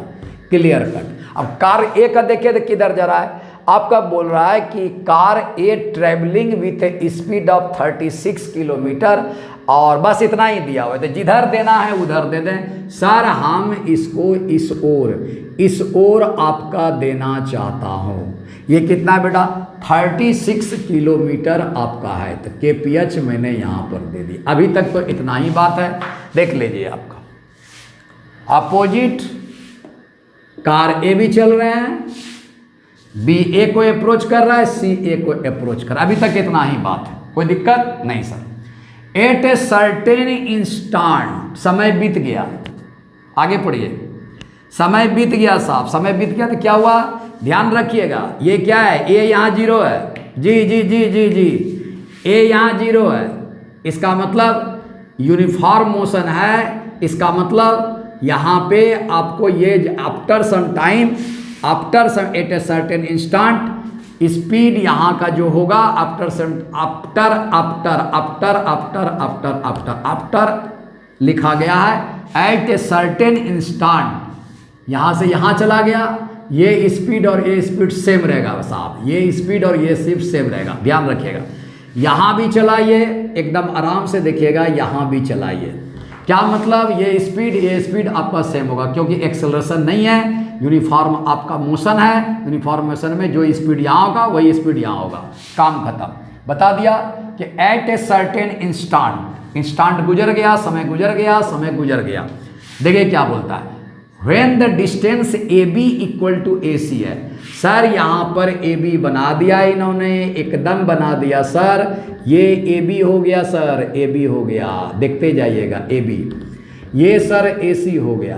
क्लियर कट। अब कार ए का देखिए तो किधर जा रहा है, आपका बोल रहा है कि car A travelling with a speed of 36 kilometre, और बस इतना ही दिया हुआ है, तो जिधर देना है उधर दे दें। सर हम इसको इस ओर आपका देना चाहता हूँ, ये कितना है बेटा, 36 किलोमीटर आपका है, तो केपीएच मैंने यहाँ पर दे दी। अभी तक तो इतना ही बात है, देख लीजिए आपका अपोजिट कार ए भी चल रहे हैं, बी ए को अप्रोच कर रहा है, सी ए को अप्रोच कर रहा है, अभी तक इतना ही बात है, कोई दिक्कत नहीं sir. At a certain instant, समय बीत गया, आगे पढ़िए, समय बीत गया साहब, समय बीत गया तो क्या हुआ, ध्यान रखिएगा, ये क्या है, ए यहाँ 0 है, जी जी जी जी जी, ए यहाँ 0 है, इसका मतलब यूनिफॉर्म मोशन है, इसका मतलब यहाँ पे आपको ये after some time, after some at a certain instant, speed यहाँ का जो होगा आफ्टर लिखा गया है, एट ए सर्टेन इंस्टांट, यहाँ से यहाँ चला गया, ये स्पीड और ये स्पीड सेम रहेगा साहब, ये स्पीड और ये स्पीड सेम रहेगा, ध्यान रखिएगा। यहाँ भी चलाइए, एकदम आराम से देखिएगा, यहाँ भी चलाइए। क्या मतलब? ये स्पीड आपका सेम होगा, क्योंकि एक्सेलरेशन नहीं है, यूनिफॉर्म आपका मोशन है। यूनिफॉर्म मोशन में जो स्पीड यहाँ होगा वही स्पीड यहाँ होगा। काम खत्म। बता दिया कि एट ए सर्टेन इंस्टांट गुजर गया, समय गुजर गया, समय गुजर गया। देखिए क्या बोलता है, when the distance A B equal to A C है। सर यहाँ पर ए बी बना दिया इन्होंने, एकदम बना दिया सर। ये ए बी हो गया सर, ए बी हो गया, देखते जाइएगा ए बी। ये सर ए सी हो गया,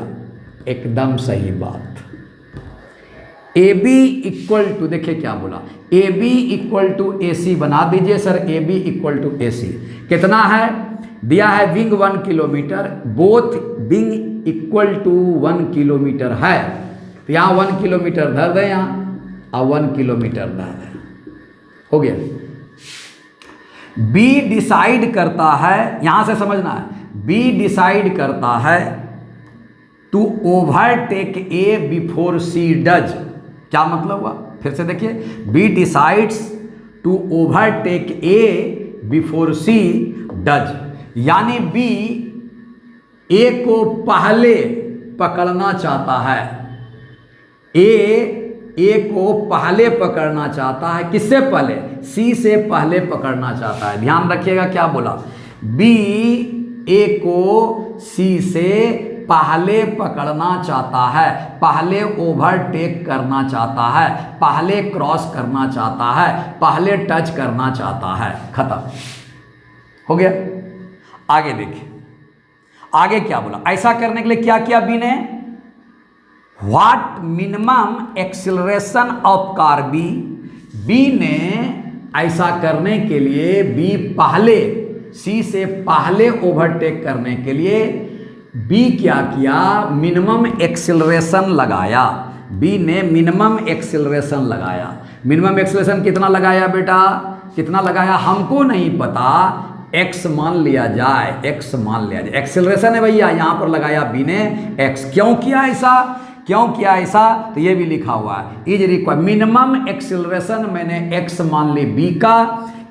एकदम सही बात। ए बी इक्वल टू, देखिए क्या बोला, A B equal to A C बना दीजिए sir. A B equal to A C कितना है? दिया है wing 1 kilometre, both wing equal to 1 kilometre है। तो यहाँ 1 किलोमीटर धर दें, यहाँ और 1 किलोमीटर धर दें, हो गया। बी डिसाइड करता है, यहां से समझना है, बी डिसाइड करता है to overtake A before C does. क्या मतलब हुआ? फिर से देखिए, B decides to overtake A before C does, यानी बी ए को पहले पकड़ना चाहता है। ए को पहले पकड़ना चाहता है, किससे पहले? सी से पहले पकड़ना चाहता है। ध्यान रखिएगा क्या बोला, बी ए को सी से पहले पकड़ना चाहता है, पहले ओवरटेक करना चाहता है, पहले क्रॉस करना चाहता है, पहले टच करना चाहता है। खत्म हो गया। आगे देखिए, आगे क्या बोला, ऐसा करने के लिए क्या किया बी ने? What minimum acceleration of car B. B ने ऐसा करने के लिए, बी पहले सी से पहले ओवरटेक करने के लिए बी क्या किया? मिनिमम एक्सेलरेशन लगाया। बी ने मिनिमम एक्सेलरेशन लगाया। मिनिमम एक्सेलरेशन कितना लगाया बेटा? कितना लगाया हमको नहीं पता, एक्स मान लिया जाए, एक्स मान लिया जाए। एक्सेलरेशन है भैया, यहां पर लगाया बी ने एक्स। क्यों किया ऐसा? क्यों किया ऐसा? तो ये भी लिखा हुआ है, इज रिक्वायर मिनिमम एक्सेलरेशन, मैंने एक्स मान ली बी का।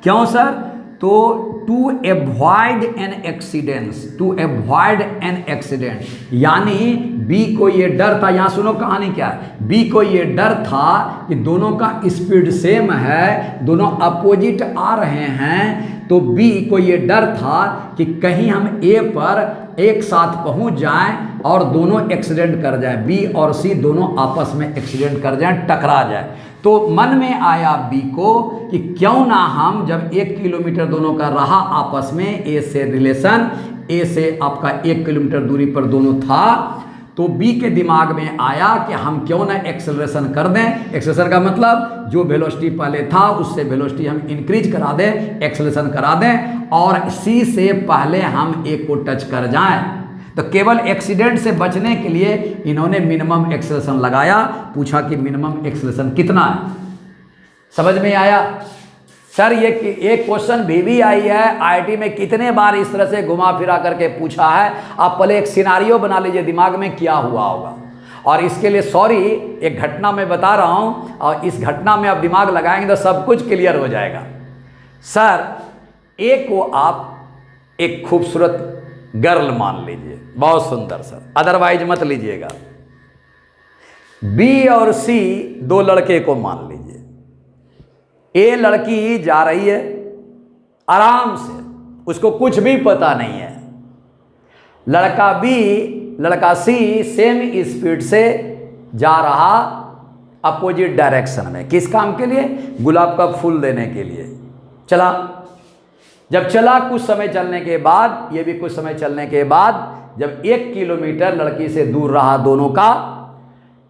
क्यों सर? तो to avoid an accidents, to avoid an accident, यानी बी को ये डर था, यहां सुनो कहानी क्या है, बी को ये डर था कि दोनों का स्पीड सेम है, दोनों अपोजिट आ रहे हैं, तो बी को ये डर था कि कहीं हम ए पर एक साथ पहुंच जाएं और दोनों एक्सीडेंट कर जाएं, बी और सी दोनों आपस में एक्सीडेंट कर जाएं, टकरा जाए। तो मन में आया बी को कि क्यों ना हम, जब 1 किलोमीटर दोनों का रहा आपस में, ए से रिलेशन, ए से आपका 1 किलोमीटर दूरी पर दोनों था, तो बी के दिमाग में आया कि हम क्यों ना एक्सेलरेशन कर दें। एक्सेलरेशन का मतलब जो वेलोसिटी पहले था उससे वेलोसिटी हम इंक्रीज करा दें, एक्सेलरेशन करा दें, और सी से पहले हम ए को टच कर जाएं। तो केवल एक्सीडेंट से बचने के लिए इन्होंने मिनिमम एक्सेलरेशन लगाया। पूछा कि मिनिमम एक्सेलरेशन कितना है? समझ में आया? सर ये एक क्वेश्चन भी आई है आईआईटी में, कितने बार इस तरह से घुमा फिरा करके पूछा है। आप पहले एक सिनारियो बना लीजिए दिमाग में, क्या हुआ होगा। और इसके लिए सॉरी, एक घटना मैं बता रहा हूं, और इस घटना में आप दिमाग लगाएंगे तो सब कुछ क्लियर हो जाएगा। सर ए को आप एक खूबसूरत गर्ल मान लीजिए, बहुत सुंदर सर, अदरवाइज मत लीजिएगा। बी और सी दो लड़के को मान लीजिए। ए लड़की जा रही है आराम से, उसको कुछ भी पता नहीं है। लड़का बी, लड़का सी सेम स्पीड से जा रहा अपोजिट डायरेक्शन में। किस काम के लिए? गुलाब का फूल देने के लिए। चला, जब चला कुछ समय चलने के बाद, ये भी कुछ समय चलने के बाद, जब 1 किलोमीटर लड़की से दूर रहा दोनों का,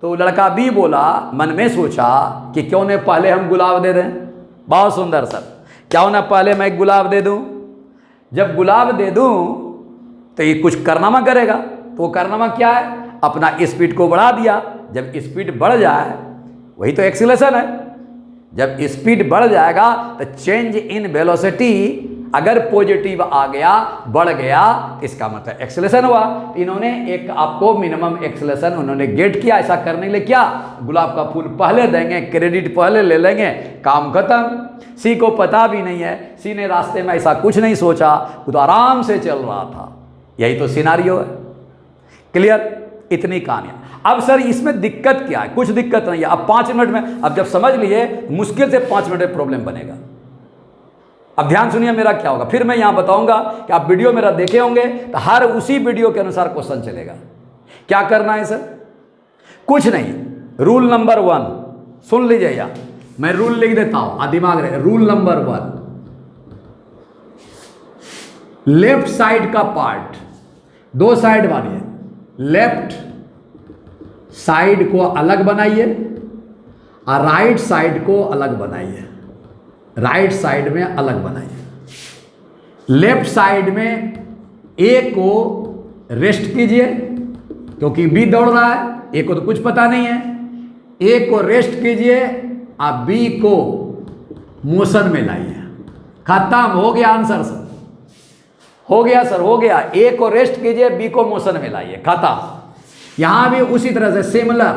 तो लड़का बी बोला, मन में सोचा कि क्यों न पहले हम गुलाब दे दें। बहुत सुंदर सर, क्यों ना पहले मैं गुलाब दे दूं। जब गुलाब दे दूं तो ये कुछ कारनामा करेगा। तो वो कारनामा क्या है? अपना स्पीड को बढ़ा दिया। जब स्पीड बढ़ जाए, वही तो एक्सीलरेशन है। जब स्पीड बढ़ जाएगा तो चेंज इन वेलोसिटी अगर पॉजिटिव आ गया, बढ़ गया, इसका मतलब एक्सेलरेशन हुआ। इन्होंने एक आपको मिनिमम एक्सेलरेशन उन्होंने गेट किया। ऐसा करने के लिए क्या? गुलाब का फूल पहले देंगे, क्रेडिट पहले ले लेंगे, काम खत्म। सी को पता भी नहीं है, सी ने रास्ते में ऐसा कुछ नहीं सोचा, वो तो आराम से चल रहा था। यही तो सिनारियो है। क्लियर? इतनी कहानियां। अब सर इसमें दिक्कत क्या है? कुछ दिक्कत नहीं है। अब 5 मिनट में, अब जब समझ लिए, मुश्किल से 5 मिनट में प्रॉब्लम बनेगा। अब ध्यान सुनिए मेरा क्या होगा। फिर मैं यहां बताऊंगा कि आप वीडियो मेरा देखे होंगे तो हर उसी वीडियो के अनुसार क्वेश्चन चलेगा। क्या करना है सर? कुछ नहीं। रूल नंबर 1 सुन लीजिए, या मैं रूल लिख देता हूं, दिमाग रहे। रूल नंबर 1, लेफ्ट साइड का पार्ट, 2 साइड मानिए, लेफ्ट साइड को अलग बनाइए और राइट साइड को अलग बनाइए। राइट साइड में अलग बनाइए। लेफ्ट साइड में ए को रेस्ट कीजिए क्योंकि बी दौड़ रहा है, ए को तो कुछ पता नहीं है। ए को रेस्ट कीजिए और बी को मोशन में लाइए। खत्म, हो गया आंसर सर, हो गया सर, हो गया। ए को रेस्ट कीजिए, बी को मोशन में लाइए, खत्म। यहां भी उसी तरह से सिमिलर,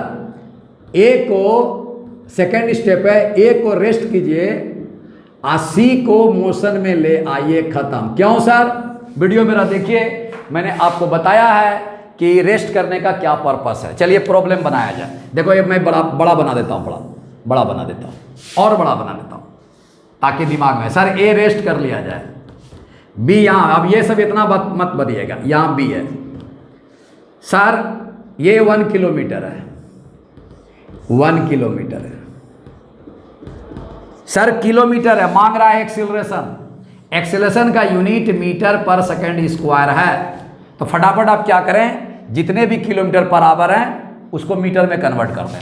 ए को सेकेंड स्टेप है, ए को रेस्ट कीजिए और सी को मोशन में ले आइए, खत्म। क्यों सर? वीडियो मेरा देखिए, मैंने आपको बताया है कि रेस्ट करने का क्या पर्पस है। चलिए प्रॉब्लम बनाया जाए। देखो ये मैं बड़ा बना देता हूं, बड़ा बना देता हूं और बड़ा बना देता हूं ताकि दिमाग में, सर ए रेस्ट कर लिया जाए, बी यहां, अब ये सब इतना मत बताइएगा, यहां बी है सर, ये 1 किलोमीटर है, 1 किलोमीटर है सर, किलोमीटर है, मांग रहा है एक्सीलरेशन। एक्सीलरेशन का यूनिट मीटर पर सेकंड स्क्वायर है। तो फटाफट आप क्या करें, जितने भी किलोमीटर पर आवर हैं उसको मीटर में कन्वर्ट कर दें,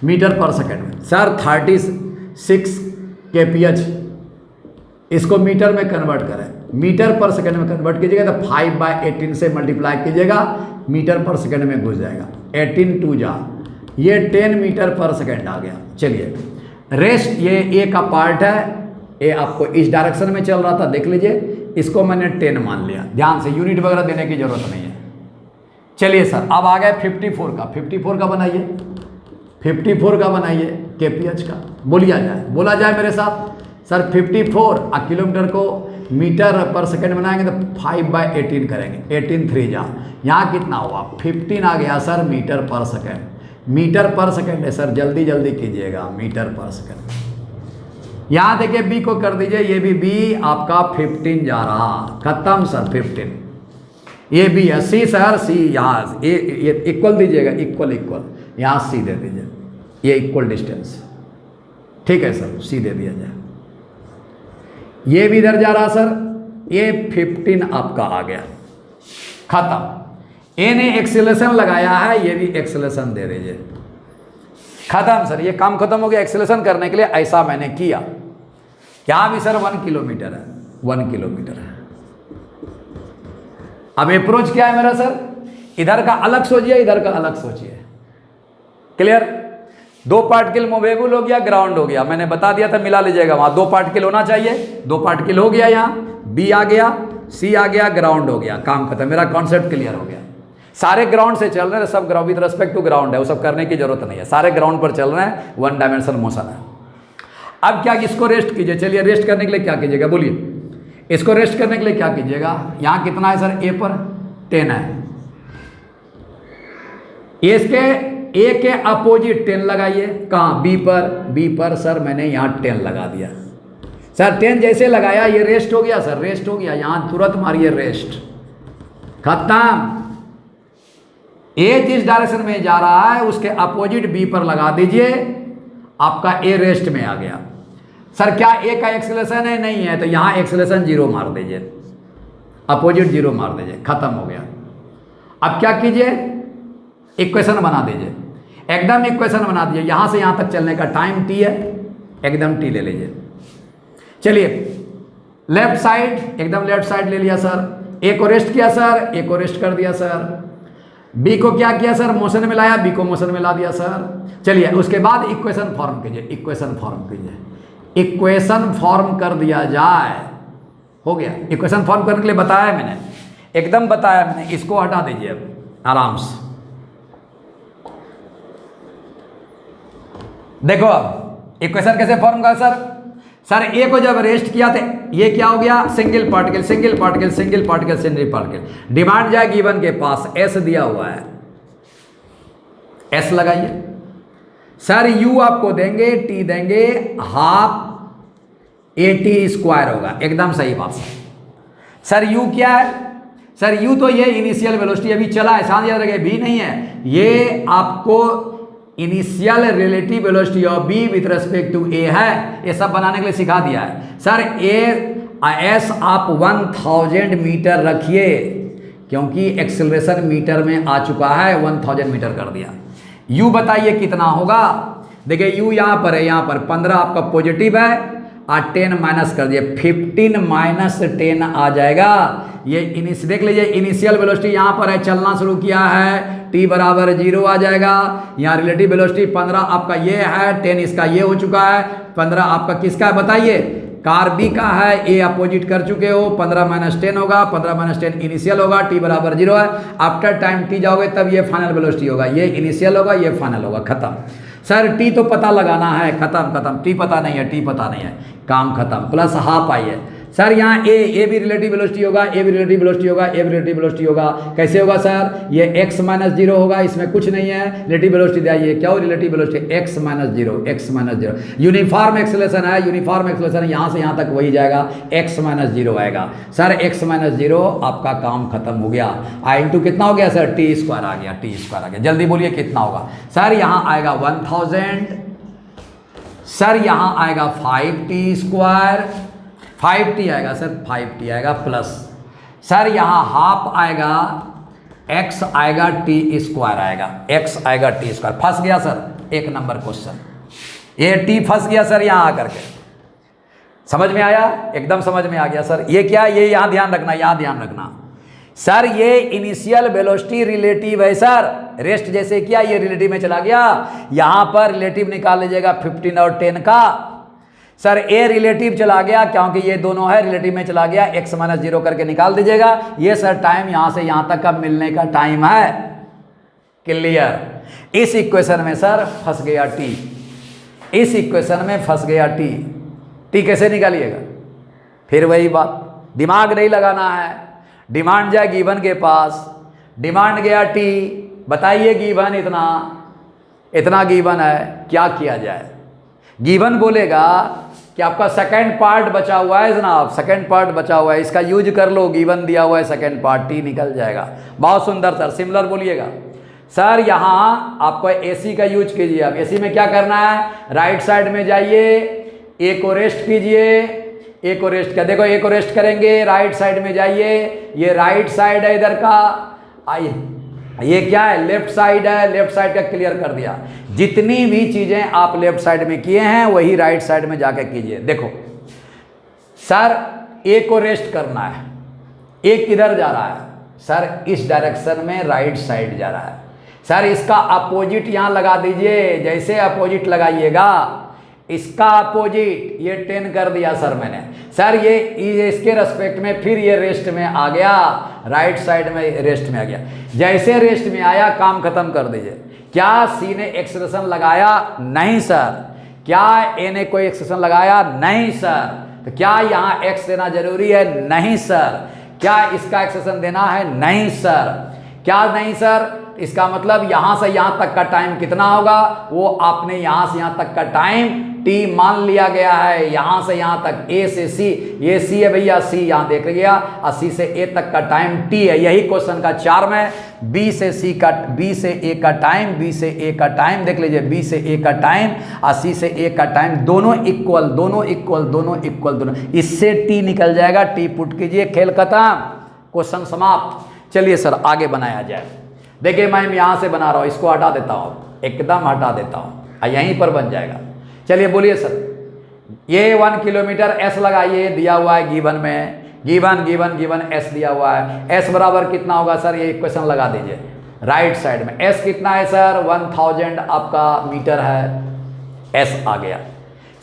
मीटर पर सेकंड में। सर 36 kph, इसको मीटर में कन्वर्ट करें, मीटर पर सेकंड में कन्वर्ट कीजिएगा तो 5/18 से मल्टीप्लाई कीजिएगा, मीटर पर सेकंड में घुस जाएगा। 18 2 जा, ये 10 मीटर पर सेकंड आ गया। चलिए रेस्ट, ये ए का पार्ट है, ए आपको इस डायरेक्शन में चल रहा था, देख लीजिए, इसको मैंने 10 मान लिया। ध्यान से, यूनिट वगैरह देने की जरूरत नहीं है। चलिए सर अब आ गए 54 का। 54 का बनाइए, 54 का बनाइए, kph का बोला जाए मेरे साथ। सर 54 किलोमीटर को मीटर पर सेकंड बनाएंगे तो 5/18 करेंगे, 18 3 जा, यहाँ कितना हुआ 15 आ गया सर मीटर पर सेकंड। मीटर पर सेकंड है सर, जल्दी जल्दी कीजिएगा, मीटर पर सेकंड। यहाँ देखिए बी को कर दीजिए, ये भी बी आपका 15 जा रहा, खत्म सर 15। ये भी है सी सर, सी यहाँ ये इक्वल दीजिएगा, इक्वल यहाँ सी दे दीजिए, ये इक्वल डिस्टेंस, ठीक है सर, सी दे दिया जाए। ये भी इधर जा रहा सर, ये 15 आपका आ गया, खत्म। ए ने एक्सेलरेशन लगाया है, ये भी एक्सेलरेशन दे दीजिए, खत्म सर, ये काम खत्म हो गया। एक्सेलरेशन करने के लिए ऐसा मैंने किया। यहाँ भी सर 1 किलोमीटर है, 1 किलोमीटर है। अब अप्रोच क्या है मेरा सर, इधर का अलग सोचिए, इधर का अलग सोचिए, क्लियर। 2 पार्टिकल मोवेबल हो गया, ग्राउंड हो गया, मैंने बता दिया था, मिला लीजिएगा, वहाँ 2 पार्टिकल होना चाहिए, 2 पार्टिकल हो गया, यहाँ बी आ गया, सी आ गया, ग्राउंड हो गया, काम खत्म, मेरा कॉन्सेप्ट क्लियर हो गया। सारे ग्राउंड से चल रहे हैं, सब ground with respect to ground है, वो सब करने की जरूरत नहीं है, सारे ग्राउंड पर चल रहे हैं, 1 डायमेंशनल मोशन है। अब क्या, इसको रेस्ट कीजिए। चलिए रेस्ट करने के लिए क्या कीजिएगा, बोलिए, इसको रेस्ट करने के लिए क्या कीजिएगा। यहाँ कितना है सर, ए पर 10 है, इसके ए के अपोजिट 10 लगाइए, कहाँ, बी पर सर मैंने यहाँ 10 लगा दिया सर। 10 जैसे लगाया ये रेस्ट हो गया सर, रेस्ट हो गया, यहाँ तुरंत मारिए रेस्ट, खत्म। ए जिस डायरेक्शन में जा रहा है उसके अपोजिट बी पर लगा दीजिए, आपका ए रेस्ट में आ गया। सर क्या ए का एक्सेलरेशन है, नहीं है, तो यहाँ एक्सेलरेशन 0 मार दीजिए, अपोजिट 0 मार दीजिए, खत्म हो गया। अब क्या कीजिए, इक्वेशन बना दीजिए, एकदम इक्वेशन बना दीजिए, यहाँ से यहाँ तक चलने का टाइम t है, एकदम t ले लीजिए। चलिए लेफ्ट साइड, एकदम लेफ्ट साइड ले लिया सर, ए को रेस्ट किया सर, ए को रेस्ट कर दिया सर, बी को क्या किया सर, मोशन में लाया, बी को मोशन में ला दिया सर। चलिए उसके बाद इक्वेशन फॉर्म कीजिए, इक्वेशन फॉर्म कीजिए, इक्वेशन फॉर्म कर दिया जाए, हो गया। इक्वेशन फॉर्म करने के लिए बताया मैंने, एकदम बताया मैंने, इसको हटा दीजिए अब आराम से। देखो अब इक्वेशन कैसे फॉर्म का सर, सर ए को जब रेस्ट किया तो ये क्या हो गया, single particle single particle single particle single particle. Demand जो है गिवन के पास एस दिया हुआ है, एस लगाइए सर। यू आपको देंगे, टी देंगे, हाफ AT² होगा, एकदम सही बात सर। यू क्या है सर, यू तो ये इनिशियल वेलोसिटी अभी चला है, साथ याद रखिए भी नहीं है, ये आपको initial relative velocity of B with respect to A है, ये सब बनाने के लिए सिखा दिया है सर। एस आप 1000 मीटर रखिए, क्योंकि एक्सेलरेशन मीटर में आ चुका है, 1000 मीटर कर दिया। यू बताइए कितना होगा, देखिए यू यहाँ पर है, यहाँ पर 15 आपका पॉजिटिव है और 10 माइनस कर दिए, 15 माइनस 10 आ जाएगा। ये देख लीजिए इनिशियल वेलोसिटी यहाँ पर है, चलना शुरू किया है, t बराबर 0 आ जाएगा। यहाँ रिलेटिव वेलोसिटी 15 आपका ये है, 10 इसका ये हो चुका है, 15 आपका किसका है बताइए, कार बी का है, ए अपोजिट कर चुके हो, 15 माइनस 10 होगा, 15 माइनस 10 इनिशियल होगा, t बराबर 0 है। आफ्टर टाइम t जाओगे तब ये फाइनल वेलोसिटी होगा, ये इनिशियल होगा, ये फाइनल होगा, खत्म। सर टी तो पता लगाना है, खत्म, टी पता नहीं है, टी पता नहीं है, काम खत्म। प्लस हाफ आई है सर, यहाँ ए भी रिलेटिव वेलोसिटी होगा, ए भी रिलेटिव वेलोसिटी होगा, ए भी रिलेटिव वेलोसिटी होगा। कैसे होगा सर, ये x माइनस 0 होगा, इसमें कुछ नहीं है, रिलेटिव वेलोसिटी दिया, क्या हो relative velocity x minus 0, x minus 0। Uniform acceleration है, यूनिफॉर्म एक्सेलरेशन यहाँ से यहाँ तक वही जाएगा, x माइनस 0 आएगा सर। x माइनस 0 आपका काम खत्म हो गया। I × कितना हो गया सर, t² आ गया, t² आ गया। जल्दी बोलिए कितना होगा सर, यहाँ आएगा 1000 सर, यहाँ आएगा 5t², 5t आएगा सर, 5t आएगा प्लस सर, यहाँ हाफ आएगा, x आएगा, t² आएगा, x आएगा, t²। फंस गया सर, एक नंबर क्वेश्चन, ये t फंस गया सर यहाँ आकर के। समझ में आया, एकदम समझ में आ गया सर। ये क्या, ये यहाँ ध्यान रखना, यहाँ ध्यान रखना सर, ये इनिशियल वेलोसिटी रिलेटिव है सर, रेस्ट जैसे किया ये रिलेटिव में चला गया, यहाँ पर रिलेटिव निकाल लीजिएगा 15 और 10 का सर। ए रिलेटिव चला गया, क्योंकि ये दोनों है, रिलेटिव में चला गया, x माइनस 0 करके निकाल दीजिएगा। ये सर टाइम यहाँ से यहाँ तक का मिलने का टाइम है, क्लियर। इस इक्वेशन में सर फंस गया t, इस इक्वेशन में फंस गया t कैसे निकालिएगा, फिर वही बात, दिमाग नहीं लगाना है। डिमांड जाए गिवन के पास, डिमांड गया t, बताइए गिवन इतना गिवन है, क्या किया जाए। गिवन बोलेगा कि आपका सेकंड पार्ट बचा हुआ है जनाब, सेकंड पार्ट बचा हुआ है, इसका यूज कर लो, गिवन दिया हुआ है सेकंड पार्ट, टी निकल जाएगा। बहुत सुंदर सर, सिमिलर बोलिएगा सर। यहाँ आपको एसी का यूज कीजिए। अब एसी में क्या करना है, राइट साइड में जाइए, ए को रेस्ट कीजिए, ए को रेस्ट कर, देखो ए को रेस्ट करेंगे, राइट साइड में जाइए, ये राइट साइड है इधर का, आइए ये क्या है, लेफ्ट साइड है, लेफ्ट साइड का क्लियर कर दिया। जितनी भी चीजें आप लेफ्ट साइड में किए हैं वही राइट साइड में जाके कीजिए। देखो सर, ए को रेस्ट करना है, ए किधर जा रहा है सर, इस डायरेक्शन में राइट साइड जा रहा है सर। इसका अपोजिट यहां लगा दीजिए, जैसे अपोजिट लगाइएगा, इसका अपोजिट ये 10 कर दिया सर मैंने सर। ये इसके रेस्पेक्ट में फिर ये रेस्ट में आ गया, राइट साइड में रेस्ट में आ गया। जैसे रेस्ट में आया काम खत्म कर दीजिए। क्या सी ने एक्सेलरेशन लगाया, नहीं सर। क्या ए ने कोई एक्सेलरेशन लगाया, नहीं सर। तो क्या यहाँ एक्स देना जरूरी है, नहीं सर। क्या इसका एक्सेलरेशन देना है, नहीं सर। क्या नहीं सर, इसका मतलब यहाँ से यहाँ तक का टाइम कितना होगा, वो आपने यहाँ से यहाँ तक का टाइम t मान लिया गया है। यहाँ से यहाँ तक a से c, ये c है भैया, c यहाँ देख लिया, और c से a तक का टाइम t है। यही क्वेश्चन का चार्म है। b से c का, b से a का टाइम, b से a का टाइम देख लीजिए, b से a का टाइम और c से a का टाइम, दोनों इक्वल, दोनों इक्वल, दोनों इक्वल, दोनों। इससे t निकल जाएगा, t पुट कीजिए, खेल खत्म, क्वेश्चन समाप्त। चलिए सर आगे बनाया जाए। देखिए मैं यहाँ से बना रहा हूँ, इसको हटा देता हूँ, एकदम हटा देता हूँ, यहीं पर बन जाएगा। चलिए बोलिए सर, ये 1 किलोमीटर एस लगाइए, दिया हुआ है गिवन में, गिवन एस दिया हुआ है। एस बराबर कितना होगा सर, ये इक्वेशन लगा दीजिए राइट साइड में। एस कितना है सर, 1000 आपका मीटर है, एस आ गया।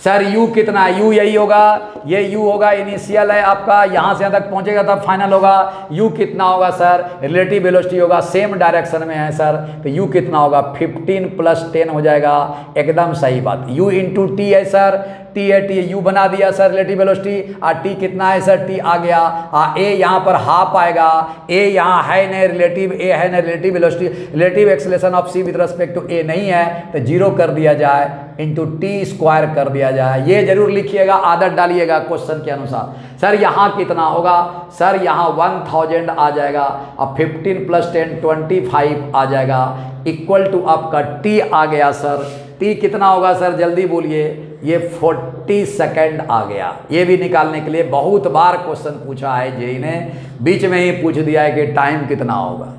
सर यू कितना है, यू यही होगा, ये यू होगा, इनिशियल है आपका, यहाँ से यहाँ तक पहुँचेगा तब फाइनल होगा। यू कितना होगा सर, रिलेटिव वेलोसिटी होगा, सेम डायरेक्शन में है सर, तो यू कितना होगा, 15 + 10 हो जाएगा, एकदम सही बात। यू × टी है सर, t टी है, टी यू बना दिया सर रिलेटिव वेलोसिटी। टी कितना है सर, टी आ गया। ए यहाँ पर हाफ आएगा, ए यहाँ है नहीं रिलेटिव, ए है नहीं relative velocity, relative acceleration of C with respect to A नहीं है तो 0 कर दिया जाए, इंटू टी स्क्वायर कर दिया जाए। ये जरूर लिखिएगा, आदत डालिएगा क्वेश्चन के अनुसार। सर यहाँ कितना होगा, सर यहाँ 1000 आ जाएगा, अब 15 + 10 25 आ जाएगा, इक्वल टू आपका टी आ गया सर। टी कितना होगा सर, जल्दी बोलिए, ये 40 सेकेंड आ गया। ये भी निकालने के लिए बहुत बार क्वेश्चन पूछा है जेई ने, बीच में ही पूछ दिया है कि टाइम कितना होगा।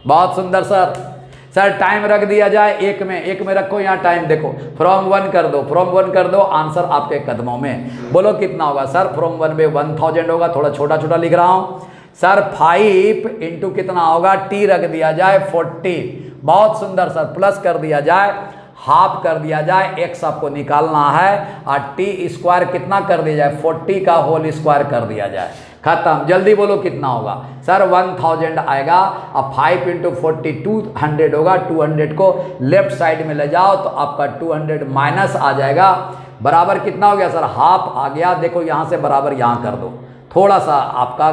बहुत सुंदर सर। सर टाइम रख दिया जाए एक में रखो, यहाँ टाइम देखो, फ्रॉम 1 कर दो, फ्रॉम 1 कर दो, आंसर आपके कदमों में। बोलो कितना होगा सर, फ्रॉम 1 में 1000 होगा, थोड़ा छोटा छोटा लिख रहा हूँ सर। 5 इंटू कितना होगा, टी रख दिया जाए 40, बहुत सुंदर सर, प्लस कर दिया जाए, हाफ कर दिया जाए, एक्स आपको निकालना है, और टी स्क्वायर कितना कर दिया जाए, 40 का होल स्क्वायर कर दिया जाए, खत्म। जल्दी बोलो कितना होगा सर, 1000 आएगा। अब 5 इंटू 40 200 होगा, 200 को लेफ्ट साइड में ले जाओ तो आपका 200 माइनस आ जाएगा, बराबर कितना हो गया सर, हाफ आ गया। देखो यहाँ से बराबर यहाँ कर दो, थोड़ा सा आपका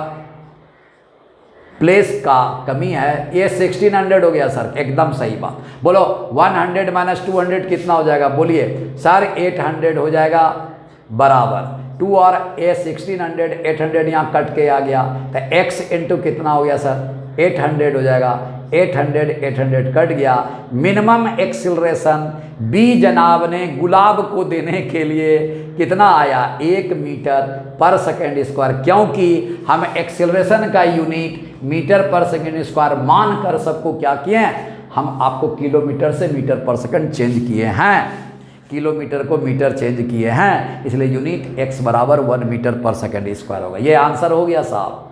प्लेस का कमी है, ये 1600 हो गया सर, एकदम सही बात। बोलो 100 माइनस 200 कितना हो जाएगा, बोलिए सर 800 हो जाएगा, बराबर 2 और ए 1600, 800 यहाँ कट के आ गया, तो x इंटू कितना हो गया सर, 800 हो जाएगा, 800 कट गया। मिनिमम एक्सिलरेशन बी जनाब ने गुलाब को देने के लिए कितना आया, 1 मीटर पर सेकेंड स्क्वायर, क्योंकि हम एक्सिलरेशन का यूनिट मीटर पर सेकेंड स्क्वायर मान कर सबको क्या किए हैं, हम आपको किलोमीटर से मीटर पर सेकंड चेंज किए हैं, किलोमीटर को मीटर चेंज किए हैं, इसलिए यूनिट x बराबर 1 मीटर पर सेकंड स्क्वायर होगा। ये आंसर हो गया साहब।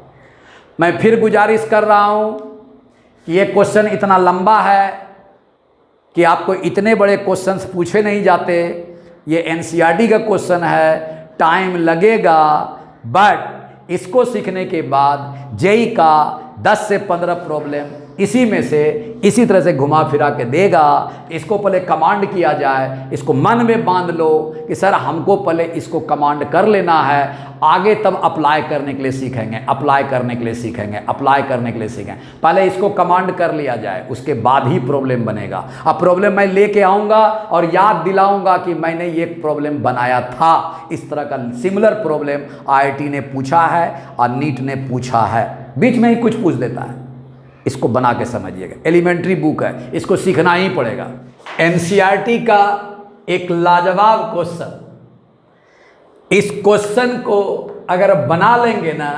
मैं फिर गुजारिश कर रहा हूं कि ये क्वेश्चन इतना लंबा है कि आपको इतने बड़े क्वेश्चंस पूछे नहीं जाते। ये एनसीईआरटी का क्वेश्चन है, टाइम लगेगा, बट इसको सीखने के बाद जेई का 10 से 15 प्रॉब्लम इसी में से इसी तरह से घुमा फिरा के देगा। इसको पहले कमांड किया जाए, इसको मन में बांध लो कि सर हमको पहले इसको कमांड कर लेना है, आगे तब अप्लाई करने के लिए सीखेंगे, अप्लाई करने के लिए सीखेंगे, अप्लाई करने के लिए सीखेंगे। पहले इसको कमांड कर लिया जाए, उसके बाद ही प्रॉब्लम बनेगा। अब प्रॉब्लम मैं लेके आऊँगा और याद दिलाऊंगा कि मैंने ये प्रॉब्लम बनाया था। इस तरह का सिमिलर प्रॉब्लम IIT ने पूछा है और नीट ने पूछा है, बीच में ही कुछ पूछ देता है। इसको बना के समझिएगा, एलिमेंट्री बुक है, इसको सीखना ही पड़ेगा। एनसीईआरटी का एक लाजवाब क्वेश्चन, इस क्वेश्चन को अगर बना लेंगे ना,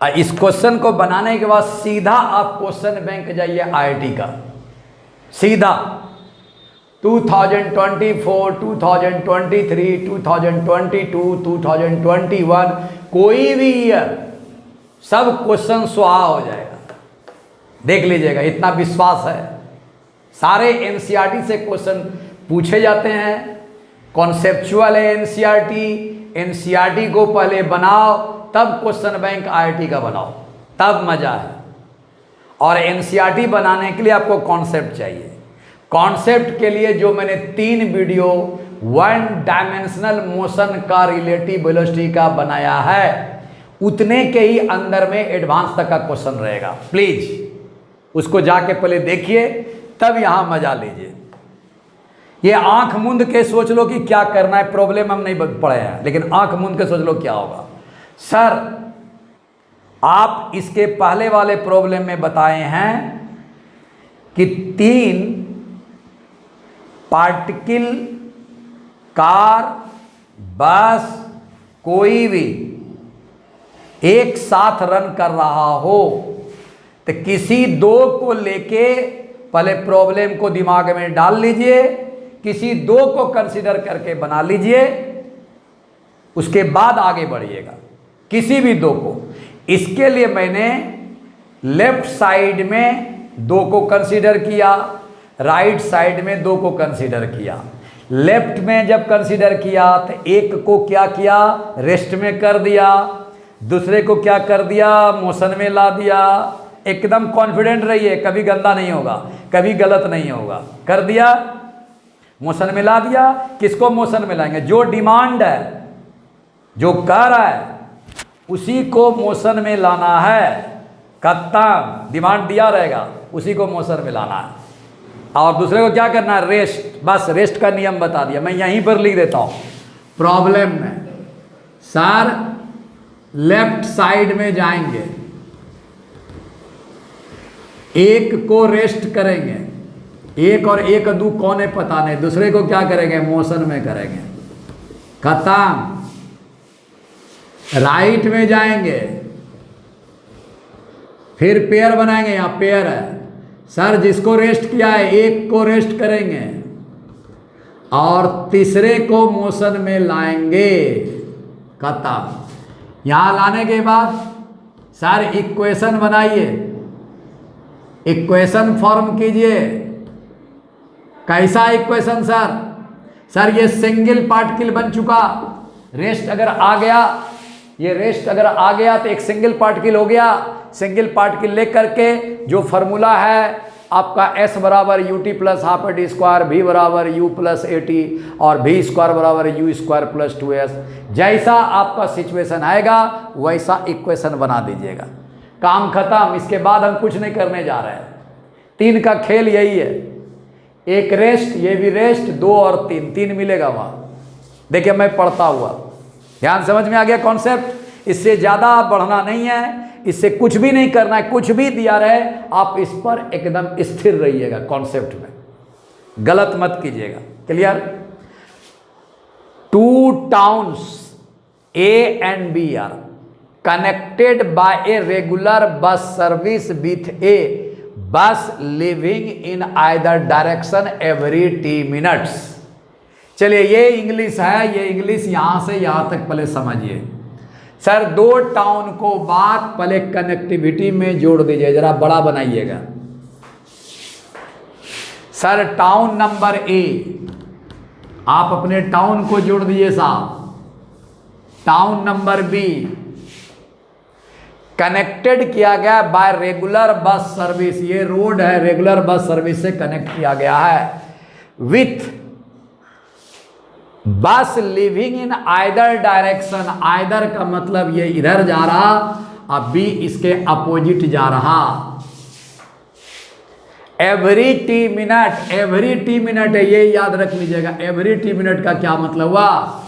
इस क्वेश्चन को बनाने के बाद सीधा आप क्वेश्चन बैंक जाइए IIT का, सीधा 2024, 2023, 2022, 2021, कोई भी ईयर सब क्वेश्चन स्वाहा हो जाएगा। देख लीजिएगा, इतना विश्वास है। सारे एनसीईआरटी से क्वेश्चन पूछे जाते हैं, कॉन्सेप्चुअल है एनसीईआरटी। एनसीईआरटी को पहले बनाओ, तब क्वेश्चन बैंक IIT का बनाओ, तब मजा है। और एनसीईआरटी बनाने के लिए आपको कॉन्सेप्ट चाहिए। कॉन्सेप्ट के लिए जो मैंने 3 वीडियो 1 डायमेंशनल मोशन का रिलेटिव वेलोसिटी का बनाया है, उतने के ही अंदर में एडवांस तक का क्वेश्चन रहेगा। प्लीज उसको जाके पहले देखिए, तब यहां मजा लीजिए। ये आंख मूंद के सोच लो कि क्या करना है, प्रॉब्लम हम नहीं पढ़े हैं, लेकिन आंख मूंद के सोच लो क्या होगा। सर आप इसके पहले वाले प्रॉब्लम में बताए हैं कि 3 पार्टिकल, कार, बस, कोई भी एक साथ रन कर रहा हो तो किसी 2 को लेके पहले प्रॉब्लम को दिमाग में डाल लीजिए, किसी 2 को कंसीडर करके बना लीजिए, उसके बाद आगे बढ़िएगा। किसी भी 2 को, इसके लिए मैंने लेफ्ट साइड में 2 को कंसीडर किया, राइट साइड में 2 को कंसीडर किया। लेफ्ट में जब कंसीडर किया तो एक को क्या किया, रेस्ट में कर दिया, दूसरे को क्या कर दिया, मोशन में ला दिया। एकदम कॉन्फिडेंट रहिए, कभी गंदा नहीं होगा, कभी गलत नहीं होगा। कर दिया, मोशन में ला दिया। किसको मोशन में लाएंगे? जो डिमांड है, जो कह रहा है उसी को मोशन में लाना है। खत्म। डिमांड दिया रहेगा, उसी को मोशन में लाना है। और दूसरे को क्या करना है? रेस्ट। बस रेस्ट का नियम बता दिया। मैं यहीं पर लिख देता हूं प्रॉब्लम में। सर लेफ्ट साइड में जाएंगे, एक को रेस्ट करेंगे, एक और एक दो कौन है पता नहीं, दूसरे को क्या करेंगे? मोशन में करेंगे। खत्म। राइट में जाएंगे, फिर पेयर बनाएंगे। यहां पेयर है सर, जिसको रेस्ट किया है एक को रेस्ट करेंगे और तीसरे को मोशन में लाएंगे। खत्म। यहां लाने के बाद सर इक्वेशन बनाइए, इक्वेशन फॉर्म कीजिए। कैसा इक्वेशन सर? सर ये सिंगल पार्टिकल बन चुका, रेस्ट अगर आ गया, ये रेस्ट अगर आ गया तो एक सिंगल पार्टिकल हो गया। सिंगल पार्टिकल लेकर के जो फॉर्मूला है आपका S बराबर UT plus half AT square, V बराबर U प्लस AT और V स्क्वायर बराबर U स्क्वायर प्लस 2S। जैसा आपका सिचुएशन आएगा वैसा इक्वेशन बना दीजिएगा। काम खत्म। इसके बाद हम कुछ नहीं करने जा रहे हैं। 3 का खेल यही है, एक रेस्ट, ये भी रेस्ट, 2 और 3, 3 मिलेगा वहां। देखिए मैं पढ़ता हुआ, ध्यान समझ में आ गया कॉन्सेप्ट? इससे ज़्यादा बढ़ना नहीं है, इससे कुछ भी नहीं करना है। कुछ भी दिया रहे आप इस पर एकदम स्थिर रहिएगा, कॉन्सेप्ट में गलत मत कीजिएगा। Clear? 2 towns A and B are connected by a regular bus service with a bus leaving in either direction every 10 minutes। चलिए ये इंग्लिश है, ये इंग्लिश यहां से यहां तक पहले समझिए। सर 2 टाउन को बात पहले कनेक्टिविटी में जोड़ दीजिए, जरा बड़ा बनाइएगा। सर टाउन नंबर A, आप अपने टाउन को जोड़ दीजिए साहब। टाउन नंबर B कनेक्टेड किया गया बाय रेगुलर बस सर्विस, ये रोड है, रेगुलर बस सर्विस से कनेक्ट किया गया है। विथ बस living in either direction, either का मतलब ये इधर जा रहा और बी इसके अपोजिट जा रहा। Every T minute, every T minute है, ये याद रख लीजिएगा। एवरी टी मिनट का क्या मतलब हुआ?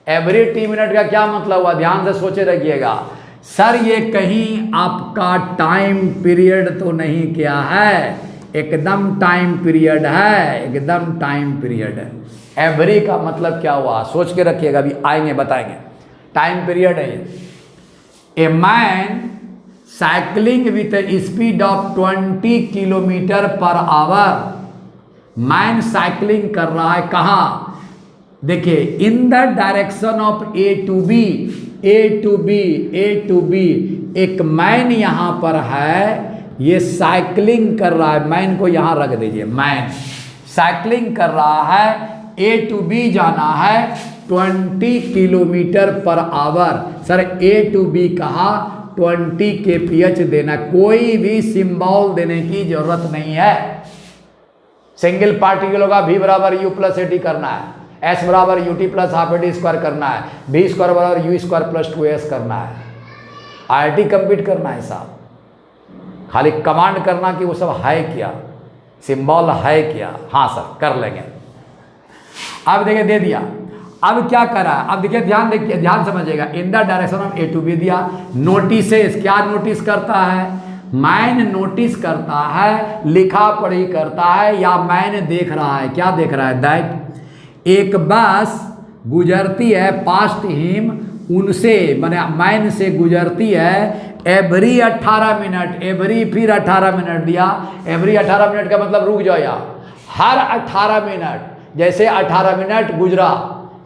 एवरी टी मिनट का क्या मतलब हुआ? ध्यान से सोचे रखिएगा। सर ये कहीं आपका टाइम पीरियड तो नहीं किया है, एकदम टाइम पीरियड है, एकदम टाइम पीरियड है। एवरी का मतलब क्या हुआ? सोच के रखिएगा, अभी आएंगे बताएंगे। टाइम पीरियड है ये। A man cycling with a speed of 20 kilometre per hour. Man cycling कर रहा है कहाँ? देखिए in the direction of A to B, A to B, A to B. एक मैन यहां पर है, ये साइकिलिंग कर रहा है। मैन को यहां रख दीजिए। मैन साइकिलिंग कर रहा है, ए टू बी जाना है 20 kilometre per hour. Sir A to B कहा, 20 kph देना, कोई भी सिंबल देने की जरूरत नहीं है। सिंगल पार्टिकल होगा, V बराबर U प्लस AT करना है, S बराबर UT plus half AT square करना है, V स्क्वायर बराबर U स्क्वायर प्लस 2S करना है। IIT कंप्लीट करना है साहब, खाली कमांड करना कि वो सब है क्या, सिंबल है क्या। हाँ सर कर लेंगे। अब देखिए दे दिया, अब क्या करा? अब देखिए ध्यान देखिए, ध्यान समझिएगा। In the direction of A to B दिया। नोटिसेस, क्या नोटिस करता है? मैन नोटिस करता है, लिखा पढ़ी करता है, या मैन देख रहा है? क्या देख रहा है? दैट एक बस गुजरती है पास्ट हिम, उनसे मैंने मैन से गुजरती है एवरी 18 मिनट। एवरी फिर 18 मिनट दिया। एवरी 18 मिनट का मतलब रुक जाओ यार, हर 18 मिनट, जैसे 18 मिनट गुजरा,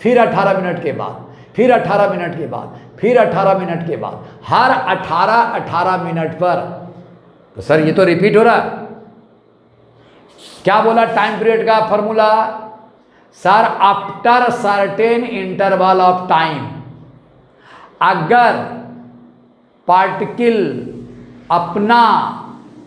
फिर 18 मिनट के बाद, फिर 18 मिनट के बाद, फिर 18 मिनट के बाद, हर 18 मिनट पर। तो सर ये तो रिपीट हो रहा है। क्या बोला टाइम पीरियड का formula? Sir after certain interval of time, अगर पार्टिकल अपना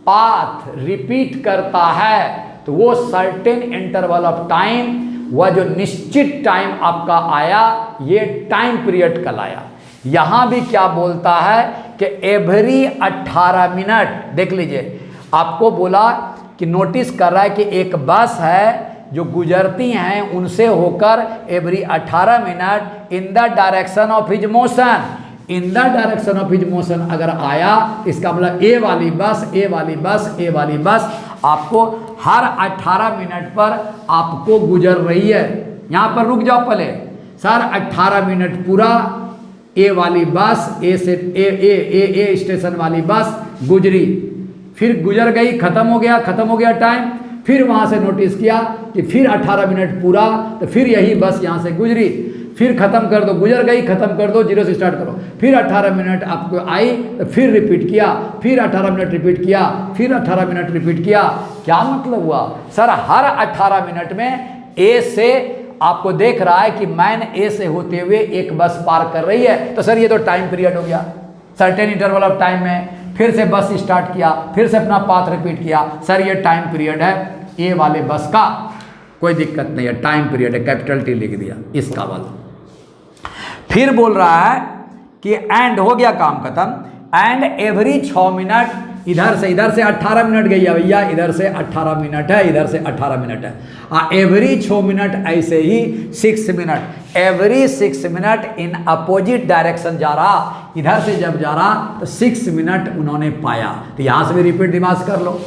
पाथ रिपीट करता है तो वो सर्टेन इंटरवल ऑफ टाइम वह जो निश्चित टाइम आपका आया, ये टाइम पीरियड कल आया। यहां भी क्या बोलता है कि एवरी 18 मिनट, देख लीजिए, आपको बोला कि नोटिस कर रहा है कि एक बस है जो गुजरती हैं उनसे होकर every 18 minute in the direction of his motion, in the direction of his motion अगर आया, इसका मतलब ए वाली बस, ए वाली बस, ए वाली बस आपको हर 18 मिनट पर आपको गुजर रही है। यहां पर रुक जाओ पहले, सर 18 मिनट पूरा ए वाली बस, ए से ए स्टेशन वाली बस गुजरी, फिर गुजर गई, खत्म हो गया टाइम, फिर वहां से नोटिस किया कि फिर 18 मिनट पूरा, तो फिर यही बस यहां से गुजरी, फिर खत्म कर दो, गुजर गई, खत्म कर दो, जीरो से स्टार्ट करो, फिर 18 मिनट आपको आई तो फिर रिपीट किया, फिर 18 मिनट रिपीट किया, फिर 18 मिनट रिपीट किया। क्या मतलब हुआ सर? हर 18 मिनट में ए से आपको देख रहा है कि मैन ए से होते हुए एक बस पार कर रही है, तो सर ये तो टाइम पीरियड हो गया। सर्टेन इंटरवल ऑफ टाइम में फिर से बस स्टार्ट किया, फिर से अपना पाथ रिपीट किया, सर ये टाइम पीरियड है ए वाले बस का, कोई दिक्कत नहीं है, टाइम पीरियड है, कैपिटल टी लिख दिया इसका वाला। फिर बोल रहा है कि एंड हो गया, काम खत्म, एंड एवरी 6 मिनट, इधर से 18 मिनट गई है भैया, इधर से 18 मिनट है, इधर से 18 मिनट है, एवरी 6 मिनट, ऐसे ही 6 minute, every 6 minute in opposite direction जा रहा, इधर से जब जा रहा तो 6 मिनट उन्होंने पाया। तो यहां से भी रिपीट दिमाग कर लो।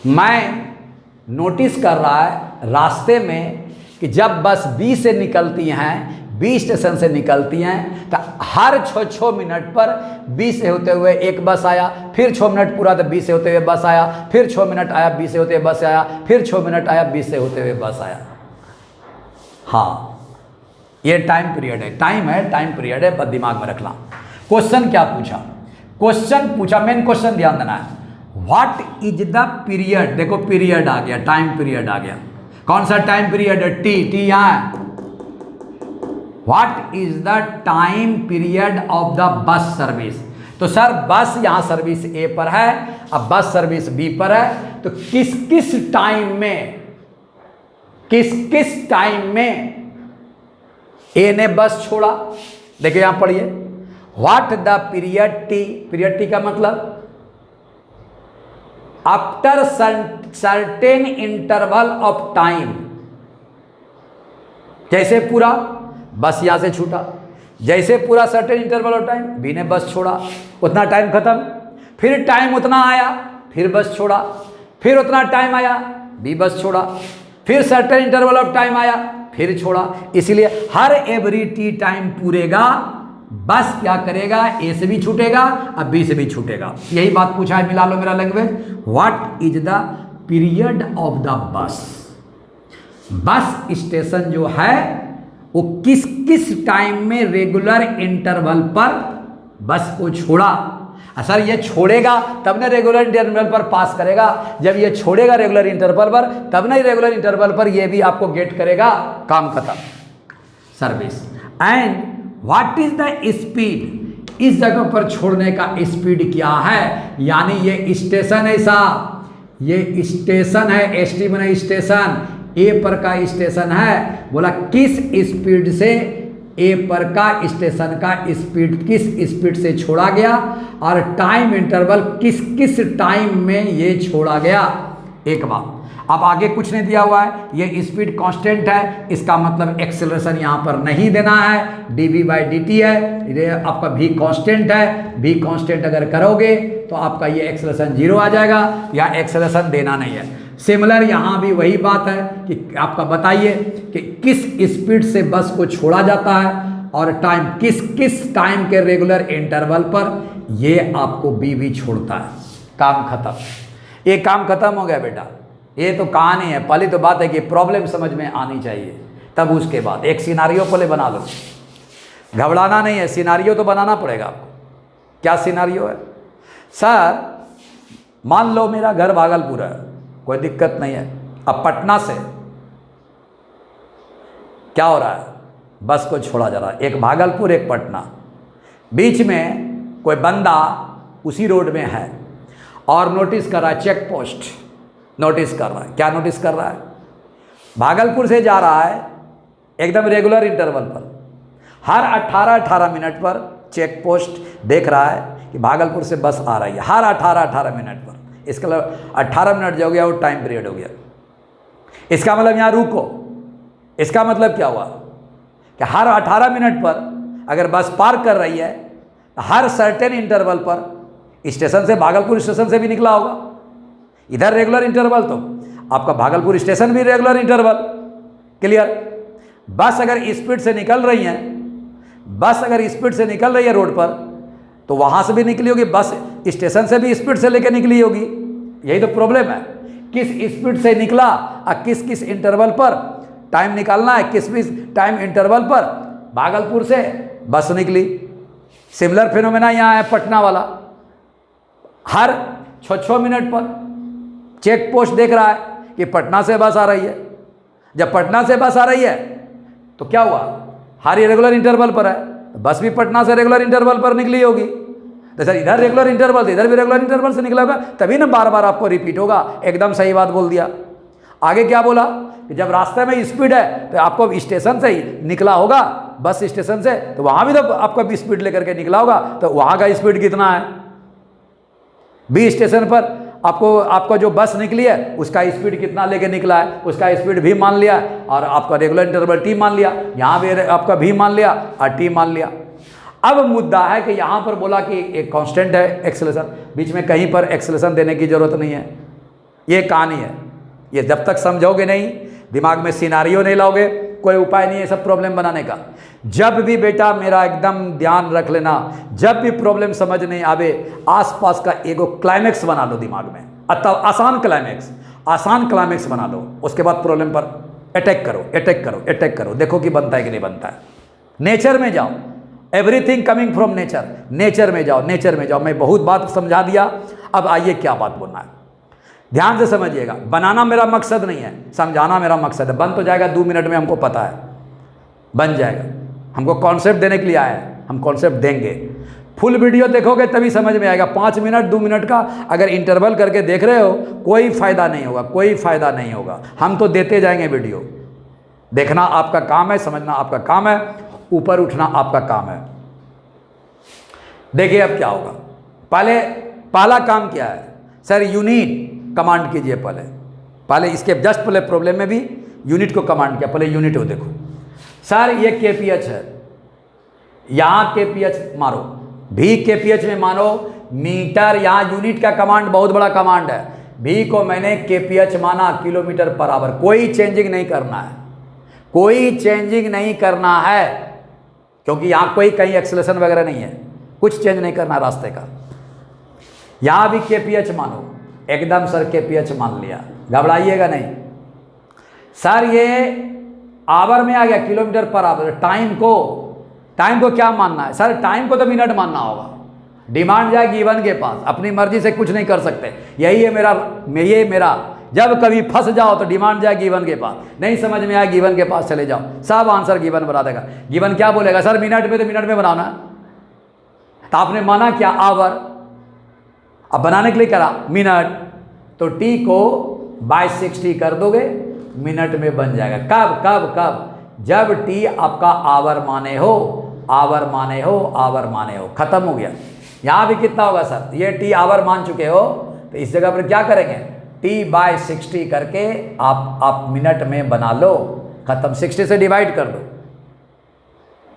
मैं नोटिस कर रहा है रास्ते में कि जब बस बी से निकलती हैं, बी स्टेशन से निकलती हैं, तो हर 6 मिनट पर बी से होते हुए एक बस आया, फिर 6 मिनट पूरा तो बी से होते हुए बस आया, फिर 6 मिनट आया बी से होते हुए बस आया, फिर 6 मिनट आया बी से होते हुए बस आया। हाँ, ये टाइम पीरियड है, टाइम पीरियड है, बस दिमाग में रखना। क्वेश्चन क्या पूछा? क्वेश्चन पूछा, मेन क्वेश्चन ध्यान देना है, व्हाट इज द पीरियड। देखो पीरियड आ गया, टाइम पीरियड आ गया। कौन सा टाइम पीरियड है? टी यहां है। What is the time period of the bus service. तो सर बस यहां सर्विस ए पर है, अब बस सर्विस बी पर है, तो किस किस टाइम में ए ने बस छोड़ा। देखिए यहां पढ़िए, व्हाट द पीरियड टी का मतलब after certain interval of time. जैसे पूरा बस यहां से छूटा, जैसे पूरा certain interval of time B ने बस छोड़ा, उतना टाइम खत्म, फिर टाइम उतना आया, फिर बस छोड़ा, फिर उतना टाइम आया, बी बस छोड़ा, फिर सर्टेन इंटरवल ऑफ टाइम आया, फिर छोड़ा। इसलिए हर एवरी टी टाइम पूरेगा, बस क्या करेगा, ए से भी छूटेगा और बी से भी छूटेगा। यही बात पूछा है, मिला लो मेरा language. What is the period of the bus. Bus station जो है वो किस किस टाइम में रेगुलर इंटरवल पर बस को छोड़ा। सर ये छोड़ेगा तब ना रेगुलर इंटरवल पर पास करेगा, जब ये छोड़ेगा रेगुलर इंटरवल पर तब ना रेगुलर इंटरवल पर ये भी आपको गेट करेगा, काम खत्म, service. And what is the speed, इस जगह पर छोड़ने का स्पीड क्या है, यानी ये स्टेशन है साहब, ये स्टेशन है, एसटी में स्टेशन ए पर का स्टेशन है, बोला किस स्पीड से ए पर का स्टेशन का स्पीड किस स्पीड से छोड़ा गया और टाइम इंटरवल किस किस टाइम में ये छोड़ा गया। एक बात, अब आगे कुछ नहीं दिया हुआ है, ये स्पीड कांस्टेंट है, इसका मतलब एक्सेलरेशन यहाँ पर नहीं देना है, dv/dt है, ये आपका v कांस्टेंट है, v कांस्टेंट अगर करोगे तो आपका ये एक्सेलरेशन 0 आ जाएगा, या एक्सेलरेशन देना नहीं है। सिमिलर यहाँ भी वही बात है कि आपका बताइए कि किस स्पीड से बस को छोड़ा जाता है और टाइम किस किस टाइम के रेगुलर इंटरवल पर ये आपको बी छोड़ता है। काम खत्म, ये काम खत्म हो गया बेटा। ये तो कहानी है, पहली तो बात है कि प्रॉब्लम समझ में आनी चाहिए, तब उसके बाद एक सिनारियो पहले बना लो, घबराना नहीं है, सिनारियो तो बनाना पड़ेगा आपको। क्या सिनारियो है? सर मान लो मेरा घर भागलपुर है, कोई दिक्कत नहीं है, अब पटना से क्या हो रहा है, बस को छोड़ा जा रहा है, एक भागलपुर एक पटना, बीच में कोई बंदा उसी रोड में है और नोटिस कर रहा है, चेक पोस्ट नोटिस कर रहा है। क्या नोटिस कर रहा है? भागलपुर से जा रहा है एकदम रेगुलर इंटरवल पर, हर 18-18 मिनट पर चेक पोस्ट देख रहा है कि भागलपुर से बस आ रही है, हर 18-18 मिनट पर। इसका मतलब 18 मिनट जो हो गया वो टाइम पीरियड हो गया। इसका मतलब यहाँ रुको, इसका मतलब क्या हुआ कि हर 18 मिनट पर अगर बस पार कर रही है तो हर सर्टेन इंटरवल पर स्टेशन से, भागलपुर स्टेशन से भी निकला होगा, इधर रेगुलर इंटरवल तो आपका भागलपुर स्टेशन भी रेगुलर इंटरवल। क्लियर? बस अगर स्पीड से निकल रही है, बस अगर स्पीड से निकल रही है रोड पर तो वहां से भी निकली होगी, बस स्टेशन से भी स्पीड से लेकर निकली होगी। यही तो प्रॉब्लम है, किस स्पीड से निकला और किस किस इंटरवल पर टाइम निकालना है, किस किस टाइम इंटरवल पर भागलपुर से बस निकली। सिमिलर फिनोमेना यहाँ है पटना वाला, हर 6 मिनट पर चेक पोस्ट देख रहा है कि पटना से बस आ रही है। जब पटना से बस आ रही है तो क्या हुआ, हर रेगुलर इंटरवल पर है तो बस भी पटना से रेगुलर इंटरवल पर निकली होगी। तो सर इधर रेगुलर इंटरवल से, इधर भी रेगुलर इंटरवल से निकला होगा, तभी ना बार बार आपको रिपीट होगा। एकदम सही बात बोल दिया। आगे क्या बोला कि जब रास्ते में स्पीड है तो आपको स्टेशन से ही निकला होगा, बस स्टेशन से, तो वहां भी तो आपका स्पीड लेकर के निकला होगा, तो वहां का स्पीड कितना है। बी स्टेशन पर आपको जो बस निकली है उसका स्पीड कितना लेके निकला है, उसका स्पीड भी मान लिया और आपका रेगुलर इंटरवल टी मान लिया, यहाँ भी आपका भी मान लिया और टी मान लिया। अब मुद्दा है कि यहाँ पर बोला कि एक कांस्टेंट है एक्सेलरेशन, बीच में कहीं पर एक्सेलरेशन देने की जरूरत नहीं है। ये कहानी है, ये जब तक समझोगे नहीं, दिमाग में सिनारियो नहीं लाओगे, कोई उपाय नहीं है सब प्रॉब्लम बनाने का। जब भी बेटा मेरा एकदम ध्यान रख लेना, जब भी प्रॉब्लम समझ नहीं आवे, आसपास का एगो क्लाइमेक्स बना लो दिमाग में, अतः आसान क्लाइमेक्स बना लो। उसके बाद प्रॉब्लम पर अटैक करो, अटैक करो, अटैक करो, देखो कि बनता है कि नहीं बनता है। नेचर में जाओ, everything coming from nature, nature में जाओ, नेचर में जाओ। मैं बहुत बात समझा दिया, अब आइए क्या बात बोलना है, ध्यान से समझिएगा। बनाना मेरा मकसद नहीं है, समझाना मेरा मकसद है। बन तो जाएगा 2 मिनट में, हमको पता है बन जाएगा। हमको कॉन्सेप्ट देने के लिए आया है, हम कॉन्सेप्ट देंगे। फुल वीडियो देखोगे तभी समझ में आएगा। 5 मिनट 2 मिनट का अगर इंटरवल करके देख रहे हो, कोई फायदा नहीं होगा, कोई फायदा नहीं होगा। हम तो देते जाएंगे वीडियो, देखना आपका काम है, समझना आपका काम है, ऊपर उठना आपका काम है। देखिए अब क्या होगा। पहला काम क्या है सर, यूनिट कमांड कीजिए। पहले इसके जस्ट पहले प्रॉब्लम में भी यूनिट को कमांड किया। पहले यूनिट हो, देखो सर ये केपीएच है, यहां केपीएच मारो, भी केपीएच में मानो मीटर, यहां यूनिट का कमांड बहुत बड़ा कमांड है। भी को मैंने केपीएच माना, किलोमीटर पर आवर। कोई चेंजिंग नहीं करना है, कोई चेंजिंग नहीं करना है, क्योंकि यहां कोई कहीं एक्सेलरेशन वगैरह नहीं है, कुछ चेंज नहीं करना रास्ते का। यहां भी केपीएच मानो, एकदम सर केपीएच मान लिया, घबराइएगा नहीं। सर ये आवर में आ गया, किलोमीटर पर आवर। टाइम को क्या मानना है सर, टाइम को तो मिनट मानना होगा। डिमांड जाए गिवन के पास, अपनी मर्जी से कुछ नहीं कर सकते। यही है मेरा जब कभी फंस जाओ तो डिमांड जाए गिवन के पास, नहीं समझ में आए गिवन के पास चले जाओ, सब आंसर गिवन बना देगा। गिवन क्या बोलेगा सर, मिनट में, तो मिनट में बनाना है। तो आपने माना क्या, आवर। अब बनाने के लिए करा मिनट, तो टी को बाय 60 कर दोगे, मिनट में बन जाएगा। कब जब टी आपका आवर माने हो, खत्म हो गया। यहां भी कितना होगा सर, ये टी आवर मान चुके हो, तो इस जगह पर क्या करेंगे, टी बाय 60 करके आप मिनट में बना लो, खत्म। 60 से डिवाइड कर दो,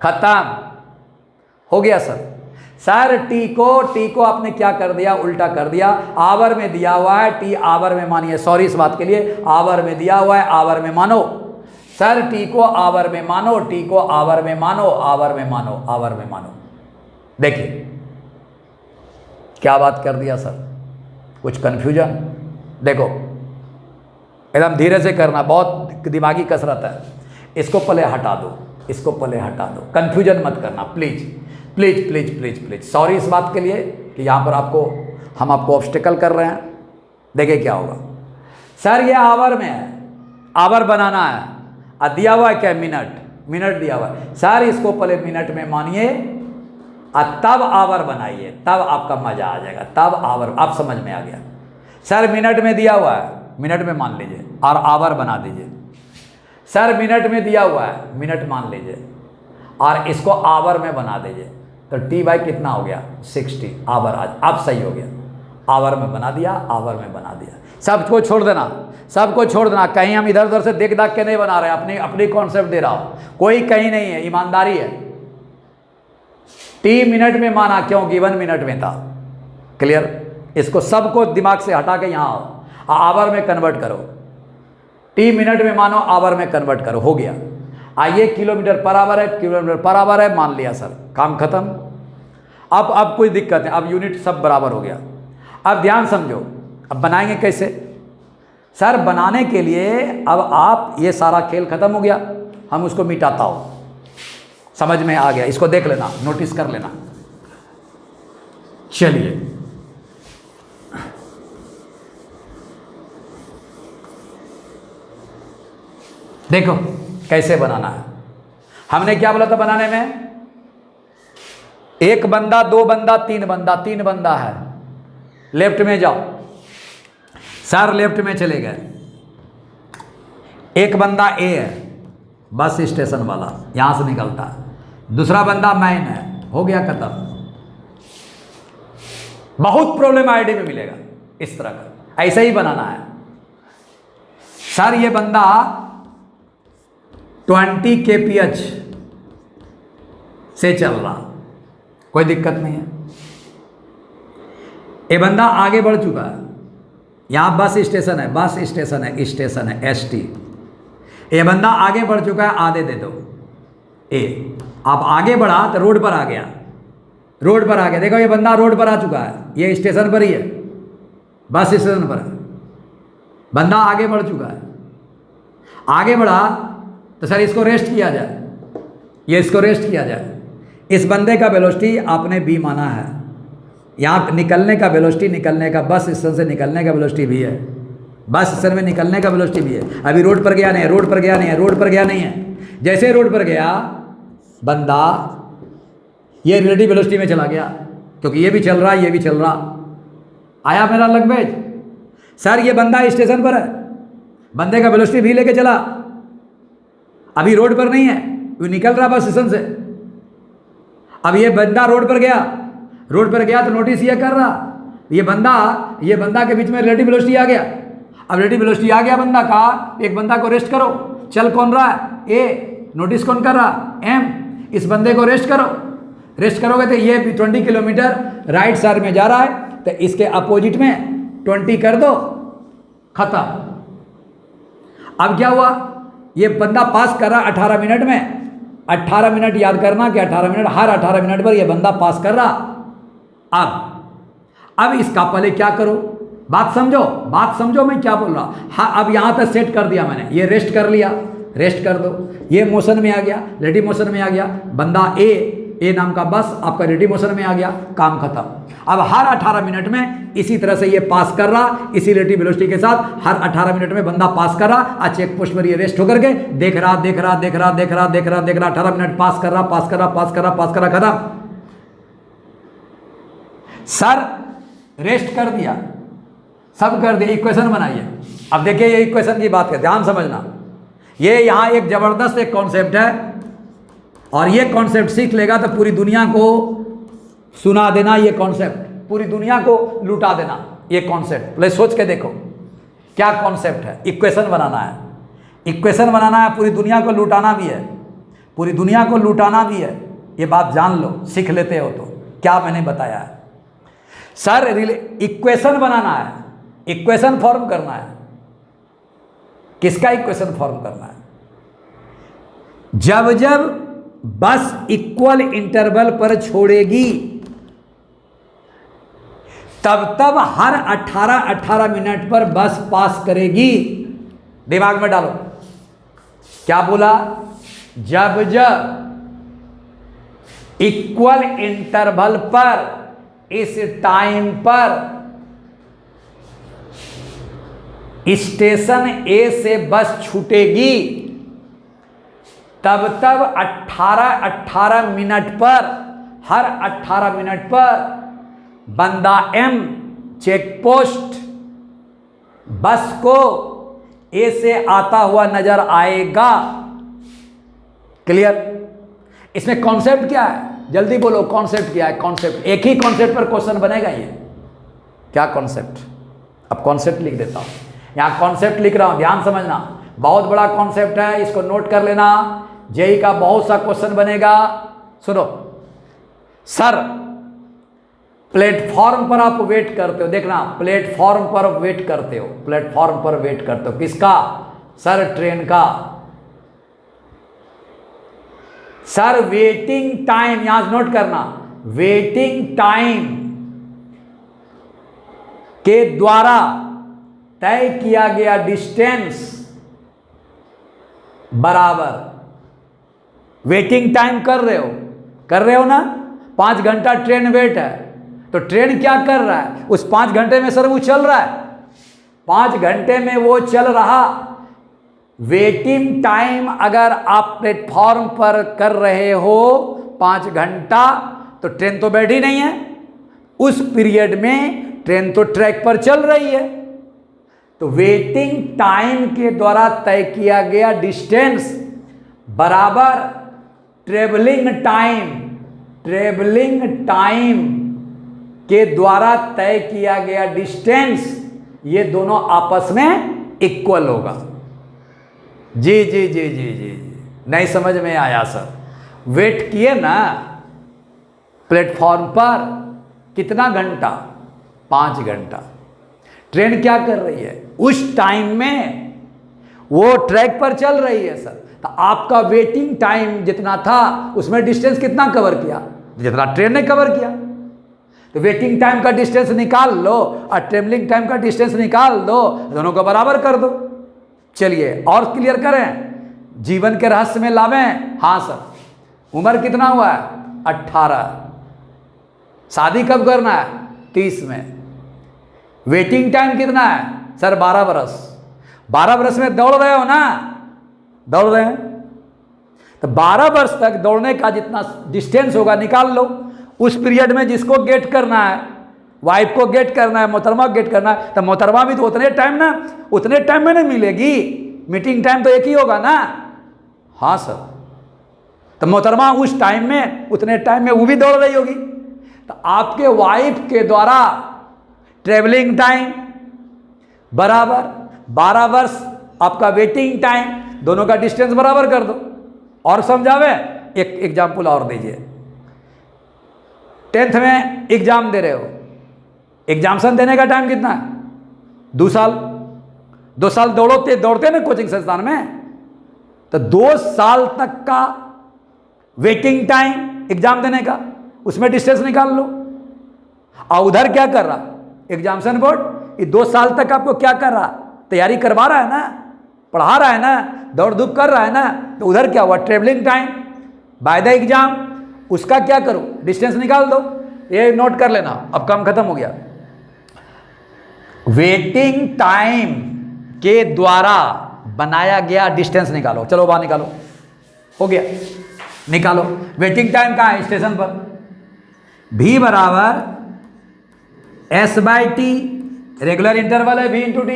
खत्म हो गया सर। सर टी को आपने क्या कर दिया, उल्टा कर दिया। आवर में दिया हुआ है, टी आवर में मानिए, सॉरी इस बात के लिए, आवर में दिया हुआ है, आवर में मानो। सर टी को आवर में मानो, टी को आवर में मानो, आवर में मानो। देखिए क्या बात कर दिया सर, कुछ कंफ्यूजन? देखो एकदम धीरे से करना, बहुत दिमागी कसरत है। इसको पहले हटा दो, कंफ्यूजन मत करना प्लीज। सॉरी इस बात के लिए कि यहाँ पर हम आपको ऑब्स्टिकल कर रहे हैं। देखिए क्या होगा सर, ये आवर में है, आवर बनाना है, और दिया हुआ है क्या, मिनट दिया हुआ है। सर इसको पहले मिनट में मानिए और तब आवर बनाइए, तब आपका मजा आ जाएगा, तब आवर आप समझ में आ गया। सर मिनट में दिया हुआ है, मिनट में मान लीजिए और आवर बना दीजिए। सर मिनट में दिया हुआ है, मिनट मान लीजिए, और इसको आवर में बना दीजिए, तो टी बाई कितना हो गया 60 आवर। आज अब सही हो गया, आवर में बना दिया, आवर में बना दिया। सबको छोड़ देना, सबको छोड़ देना, कहीं हम इधर उधर से देख दाख के नहीं बना रहे, अपनी अपनी कॉन्सेप्ट दे रहा हूँ, कोई कहीं नहीं है, ईमानदारी है। टी मिनट में माना क्यों, गिवन मिनट में था। क्लियर? इसको सबको दिमाग से हटा के यहाँ आओ, आवर में कन्वर्ट करो। टी मिनट में मानो, आवर में कन्वर्ट करो, हो गया। आइए किलोमीटर पर आवर है, किलोमीटर पर आवर है, मान लिया सर, काम खत्म। अब कोई दिक्कत है, अब यूनिट सब बराबर हो गया। अब ध्यान समझो, अब बनाएंगे कैसे सर? बनाने के लिए अब आप, ये सारा खेल खत्म हो गया, हम उसको मिटाता हो, समझ में आ गया? इसको देख लेना, नोटिस कर लेना। चलिए देखो कैसे बनाना है। हमने क्या बोला था बनाने में? एक बंदा, दो बंदा, तीन बंदा, तीन बंदा है। लेफ्ट में जाओ सर, लेफ्ट में चले गए। एक बंदा ए है, बस स्टेशन वाला, यहां से निकलता है। दूसरा बंदा मैन है, हो गया खत्म। बहुत प्रॉब्लम आईडी में मिलेगा इस तरह का, ऐसे ही बनाना है सर। ये बंदा 20 kph से चल रहा, कोई दिक्कत नहीं है। ये बंदा आगे बढ़ चुका है, यहां बस स्टेशन है, बस स्टेशन है, स्टेशन है एसटी। ये बंदा आगे बढ़ चुका है, आधे दे दो ए। आप आगे बढ़ा तो रोड पर आ गया, रोड पर आ गया। देखो ये बंदा रोड पर आ चुका है, ये स्टेशन पर ही है, बस स्टेशन पर है। बंदा आगे बढ़ चुका है, आगे बढ़ा तो सर इसको रेस्ट किया जाए, ये इसको रेस्ट किया जाए। इस बंदे का वेलोसिटी आपने बी माना है, यहाँ निकलने का वेलोसिटी, निकलने का बस स्टेशन से निकलने का वेलोसिटी भी है, बस स्टेशन में निकलने का वेलोसिटी भी है। अभी रोड पर गया नहीं है, रोड पर गया नहीं है, रोड पर गया नहीं है। जैसे रोड पर गया बंदा, ये रिलेटिव वेलोसिटी में चला गया, क्योंकि ये भी चल रहा है, ये भी चल रहा। आया मेरा लैंग्वेज? सर ये बंदा स्टेशन पर है, बंदे का वेलोसिटी भी लेके चला, अभी रोड पर नहीं है, वो निकल रहा बस स्टेशन से। अब ये बंदा रोड पर गया, रोड पर गया तो नोटिस ये कर रहा, ये बंदा के बीच में रिलेटिव वेलोसिटी आ गया। अब रिलेटिव वेलोसिटी आ गया बंदा का, एक बंदा को रेस्ट करो। चल कौन रहा है? ए। नोटिस कौन कर रहा? एम। इस बंदे को रेस्ट करो, रेस्ट करोगे तो ये 20 किलोमीटर राइट साइड में जा रहा है, तो इसके अपोजिट में 20 कर दो, खत्म। अब क्या हुआ? ये बंदा पास कर रहा 18 मिनट में। 18 मिनट याद करना कि 18 मिनट, हर 18 मिनट पर ये बंदा पास कर रहा। अब इसका पहले क्या करो, बात समझो मैं क्या बोल रहा। हाँ, अब यहां तक सेट कर दिया मैंने, ये रेस्ट कर लिया, रेस्ट कर दो। ये मोशन में आ गया, रेडी मोशन में आ गया। बंदा ए नाम का बस आपका रेडी मोशन में आ गया, काम खत्म। अब हर 18 मिनट में इसी तरह से ये पास कर रहा, इसी रिलेटिव वेलोसिटी के साथ हर 18 मिनट में बंदा पास कर रहा। आज चेक पोस्ट पर ये रेस्ट होकर के देख रहा, 18 मिनट पास कर रहा, खत्म। सर रेस्ट कर दिया, सब कर दिया, इक्वेशन बनाइए। अब देखिए ये इक्वेशन की बात है, ध्यान समझना। ये यहां एक जबरदस्त एक कॉन्सेप्ट है, और ये कॉन्सेप्ट सीख लेगा तो पूरी दुनिया को सुना देना, ये कॉन्सेप्ट पूरी दुनिया को लुटा देना। ये कॉन्सेप्ट पहले सोच के देखो क्या कॉन्सेप्ट है। इक्वेशन बनाना है, इक्वेशन बनाना है, पूरी दुनिया को लुटाना भी है, पूरी दुनिया को लुटाना भी है। ये बात जान लो, सीख लेते हो तो क्या मैंने बताया है। सर इक्वेशन बनाना है, इक्वेशन फॉर्म करना है। किसका इक्वेशन फॉर्म करना है? जब जब बस इक्वल इंटरवल पर छोड़ेगी तब तब हर 18 मिनट पर बस पास करेगी। दिमाग में डालो, क्या बोला? जब जब इक्वल इंटरवल पर इस टाइम पर स्टेशन ए से बस छूटेगी, तब तब 18 मिनट पर, हर 18 मिनट पर बंदा एम चेक पोस्ट बस को ए से आता हुआ नजर आएगा। क्लियर? इसमें कॉन्सेप्ट क्या है, जल्दी बोलो, कॉन्सेप्ट क्या है? कॉन्सेप्ट, एक ही कॉन्सेप्ट पर क्वेश्चन बनेगा ये। क्या कॉन्सेप्ट? अब कॉन्सेप्ट लिख देता हूं, यहां कॉन्सेप्ट लिख रहा हूं, ध्यान समझना, बहुत बड़ा कॉन्सेप्ट है, इसको नोट कर लेना, जेई का बहुत सा क्वेश्चन बनेगा। सुनो सर, प्लेटफॉर्म पर आप वेट करते हो, देखना, प्लेटफॉर्म पर वेट करते हो, प्लेटफॉर्म पर वेट करते हो, किसका? सर ट्रेन का। सर वेटिंग टाइम, यहां से नोट करना, वेटिंग टाइम के द्वारा तय किया गया डिस्टेंस बराबर, वेटिंग टाइम कर रहे हो ना, 5 घंटा ट्रेन वेट है, तो ट्रेन क्या कर रहा है उस 5 घंटे में? सर वो चल रहा है, 5 घंटे में वो चल रहा। वेटिंग टाइम अगर आप प्लेटफॉर्म पर कर रहे हो 5 घंटा, तो ट्रेन तो बैठी नहीं है, उस पीरियड में ट्रेन तो ट्रैक पर चल रही है। तो वेटिंग टाइम के द्वारा तय किया गया डिस्टेंस बराबर ट्रेवलिंग टाइम के द्वारा तय किया गया डिस्टेंस, ये दोनों आपस में इक्वल होगा। जी जी जी जी जी, नहीं समझ में आया सर? वेट किए ना प्लेटफॉर्म पर, कितना घंटा? 5 घंटा। ट्रेन क्या कर रही है उस टाइम में? वो ट्रैक पर चल रही है सर, तो आपका वेटिंग टाइम जितना था उसमें डिस्टेंस कितना कवर किया? जितना ट्रेन ने कवर किया। तो वेटिंग टाइम का डिस्टेंस निकाल लो और ट्रेवलिंग टाइम का डिस्टेंस निकाल दो, दोनों को बराबर कर दो। चलिए और क्लियर करें, जीवन के रहस्य में लावें। हाँ सर, उम्र कितना हुआ है? 18। शादी कब करना है? 30 में। वेटिंग टाइम कितना है? सर 12 बरस। 12 बरस में दौड़ रहे हो ना? दौड़ रहे हैं, तो 12 वर्ष तक दौड़ने का जितना डिस्टेंस होगा निकाल लो। उस पीरियड में जिसको गेट करना है, वाइफ को गेट करना है, मोहतरमा को गेट करना है, तो मोहतरमा भी तो उतने टाइम में नहीं मिलेगी, मीटिंग टाइम तो एक ही होगा ना। हाँ सर, तो मोहतरमा उस टाइम में, उतने टाइम में वो भी दौड़ रही होगी। तो आपके वाइफ के द्वारा ट्रेवलिंग टाइम बराबर 12 वर्ष आपका वेटिंग टाइम, दोनों का डिस्टेंस बराबर कर दो। और समझावे, एक एग्जाम्पल और दीजिए। 10th में एग्जाम दे रहे हो, एग्जामिनेशन देने का टाइम कितना है? 2 साल। 2 साल दौड़ते ना कोचिंग संस्थान में, तो 2 साल तक का वेटिंग टाइम एग्जाम देने का, उसमें डिस्टेंस निकाल लो। और उधर क्या कर रहा एग्जामिनेशन बोर्ड? ये 2 साल तक आपको क्या कर रहा? तैयारी करवा रहा है ना, पढ़ा रहा है ना, दौड़ धूप कर रहा है ना। तो उधर क्या हुआ? Travelling time by the exam, उसका क्या करो? डिस्टेंस निकाल दो। ये नोट कर लेना, अब काम खत्म हो गया। वेटिंग टाइम के द्वारा बनाया गया डिस्टेंस निकालो। चलो बाहर निकालो, हो गया, निकालो। वेटिंग टाइम कहाँ है? स्टेशन पर। v बराबर s/t, रेगुलर इंटरवल है v × t।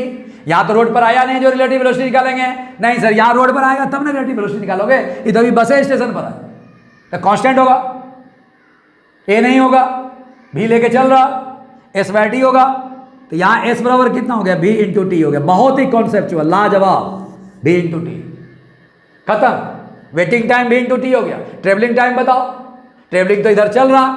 यहां तो रोड पर आया नहीं जो रिलेटिव वेलोसिटी निकालेंगे, नहीं सर, यहां रोड पर आएगा तब ना रिलेटिव वेलोसिटी निकालोगे। इधर भी बस है, स्टेशन पर है, तो कांस्टेंट होगा, a नहीं होगा, v लेके चल रहा, s/t होगा। तो यहां s बराबर कितना हो गया? v × t हो गया। बहुत ही कॉन्सेप्चुअल, लाजवाब, v × t खत्म। वेटिंग टाइम v × t हो गया। ट्रेवलिंग टाइम बताओ, ट्रेवलिंग तो इधर चल रहा,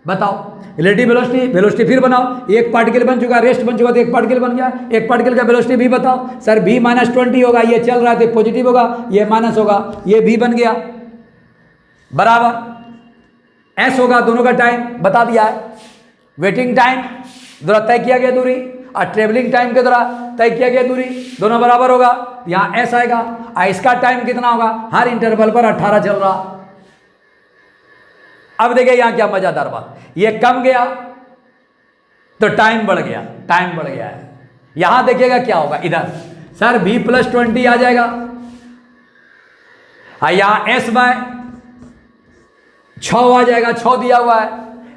बताओ। रिलेटिव वेलोसिटी फिर बनाओ, एक पार्टिकल बन चुका, रेस्ट बन चुका, तो एक पार्टिकल बन गया, एक पार्टिकल का वेलोसिटी भी बताओ। सर v -20 होगा, ये चल रहा है तो पॉजिटिव होगा, ये माइनस होगा, ये v बन गया बराबर s होगा, दोनों का टाइम बता दिया है। वेटिंग टाइम द्वारा तय किया गया दूरी और ट्रेवलिंग टाइम के द्वारा तय किया गया दूरी, दोनों बराबर होगा। यहाँ s आएगा और इसका टाइम कितना होगा? हर इंटरवल पर 18 चल रहा। अब देखिए यहां क्या मजादार बात, ये कम गया तो टाइम बढ़ गया, टाइम बढ़ गया है। यहां देखिएगा क्या होगा, इधर सर v +20 आ जाएगा, यहां s/6 आ जाएगा, 6 दिया हुआ है,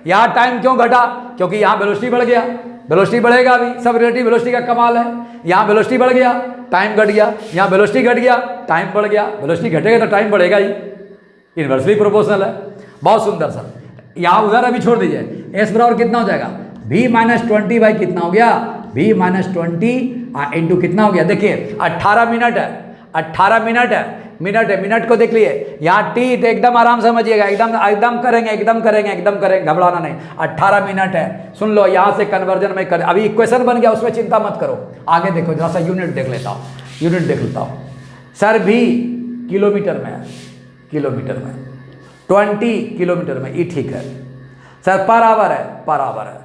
यहाँ टाइम क्यों घटा? क्योंकि यहाँ वेलोसिटी बढ़ गया, वेलोसिटी बढ़ेगा अभी, सब रिलेटिव वेलोसिटी का कमाल है। यहाँ वेलोसिटी बढ़ गया, टाइम घट गया, यहाँ वेलोसिटी घट गया, टाइम बढ़ गया। वेलोसिटी घटेगा तो टाइम बढ़ेगा ही, इन्वर्सली प्रोपोर्शनल है। बहुत सुंदर सर। यहाँ उधर अभी छोड़ दीजिए, एस बराबर कितना हो जाएगा? v माइनस 20 बाई कितना हो गया? v माइनस 20 इंटू कितना हो गया? देखिए 18 मिनट है, 18 मिनट है, मिनट को देख लिए। यहाँ t एकदम आराम से समझिएगा, एकदम करेंगे, घबराना नहीं। 18 मिनट है, सुन लो। यहाँ से कन्वर्जन में कर, अभी इक्वेशन बन गया, उसमें चिंता मत करो। आगे देखो जरा सा, यूनिट देख लेता हूँ, यूनिट देख लेता हूँ। सर v किलोमीटर में है, किलोमीटर में 20 किलोमीटर में, ये ठीक है सर। पर आवर है, पर आवर है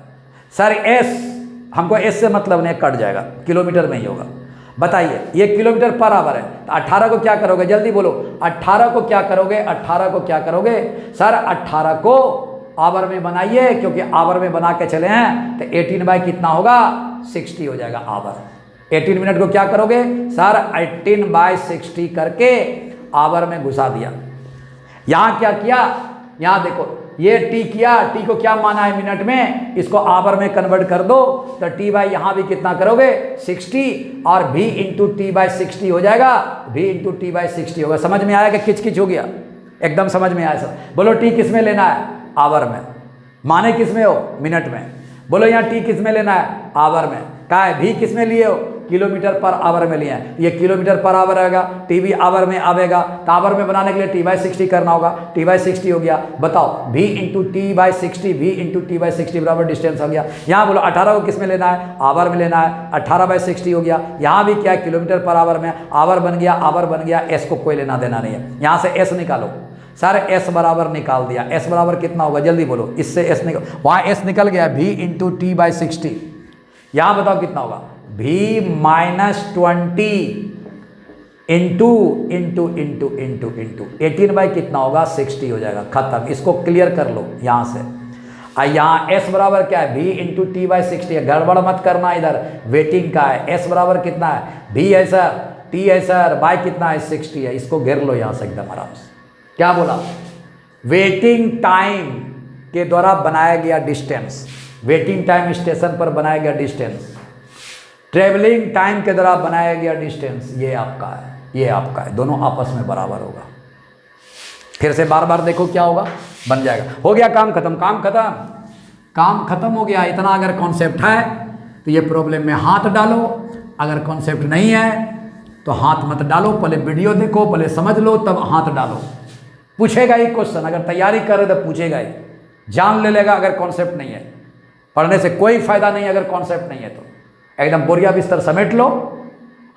सर। s हमको s से मतलब नहीं, कट जाएगा, किलोमीटर में ही होगा। बताइए, ये किलोमीटर पर आवर है, तो 18 को क्या करोगे? जल्दी बोलो, 18 को क्या करोगे? 18 को क्या करोगे सर? 18 को आवर में बनाइए, क्योंकि आवर में बना के चले हैं, तो 18 बाई कितना होगा? 60 हो जाएगा आवर। 18 मिनट को क्या करोगे सर? 18 बाई 60 करके आवर में घुसा दिया। यहाँ क्या किया? यहाँ देखो, ये टी किया, टी को क्या माना है? मिनट में, इसको आवर में कन्वर्ट कर दो, तो टी बाई यहाँ भी कितना करोगे? 60, और v इंटू टी बाई 60 हो जाएगा, v इंटू टी बाई 60 होगा। समझ में आया कि किच हो गया? एकदम समझ में आया सर। बोलो टी किस में लेना है? आवर में। माने किस में हो? मिनट में। बोलो यहाँ टी किस में लेना है? आवर में। कहा है v किस में लिए हो? किलोमीटर पर आवर में लिया है। ये किलोमीटर पर आवर आएगा, टी भी आवर में आवेगा, तो आवर में बनाने के लिए टी बाई 60 करना होगा। टी बाई 60 हो गया। बताओ, v into T by 60, v into T by 60 बराबर डिस्टेंस हो गया। यहाँ बोलो 18 को किस में लेना है? आवर में लेना है। 18 बाई 60 हो गया। यहाँ भी क्या है? किलोमीटर पर आवर में, आवर बन गया, आवर बन गया। एस को कोई लेना देना नहीं है। यहाँ से एस निकालो सर, एस बराबर निकाल दिया। एस बराबर कितना होगा? जल्दी बोलो, इससे एस निकल, वहाँ एस निकल गया, v इंटू टी बाई 60। यहाँ बताओ कितना होगा? v माइनस 20 इंटू 18 बाई कितना होगा? 60 हो जाएगा। खत्म। इसको क्लियर कर लो यहाँ से। यहाँ s बराबर क्या है? v इंटू टी बाई 60 है। गड़बड़ मत करना, इधर वेटिंग का है। s बराबर कितना है? v है सर, t है सर, बाई कितना है? 60 है। इसको घेर लो यहाँ से एकदम आराम से। क्या बोला? वेटिंग टाइम के द्वारा बनाया गया डिस्टेंस, वेटिंग टाइम स्टेशन पर बनाया गया डिस्टेंस, ट्रेवलिंग टाइम के द्वारा बनाया गया डिस्टेंस, ये आपका है, ये आपका है। दोनों आपस में बराबर होगा। फिर से बार बार देखो क्या होगा, बन जाएगा। हो गया काम खत्म, काम खत्म, काम खत्म हो गया। इतना अगर कॉन्सेप्ट है तो ये प्रॉब्लम में हाथ डालो, अगर कॉन्सेप्ट नहीं है तो हाथ मत डालो। पहले वीडियो देखो, पहले समझ लो, तब हाथ डालो। पूछेगा ही क्वेश्चन, अगर तैयारी करे तो पूछेगा ही, जान ले लेगा अगर कॉन्सेप्ट नहीं है। पढ़ने से कोई फायदा नहीं अगर कॉन्सेप्ट नहीं है तो एकदम बोरिया बिस्तर समेट लो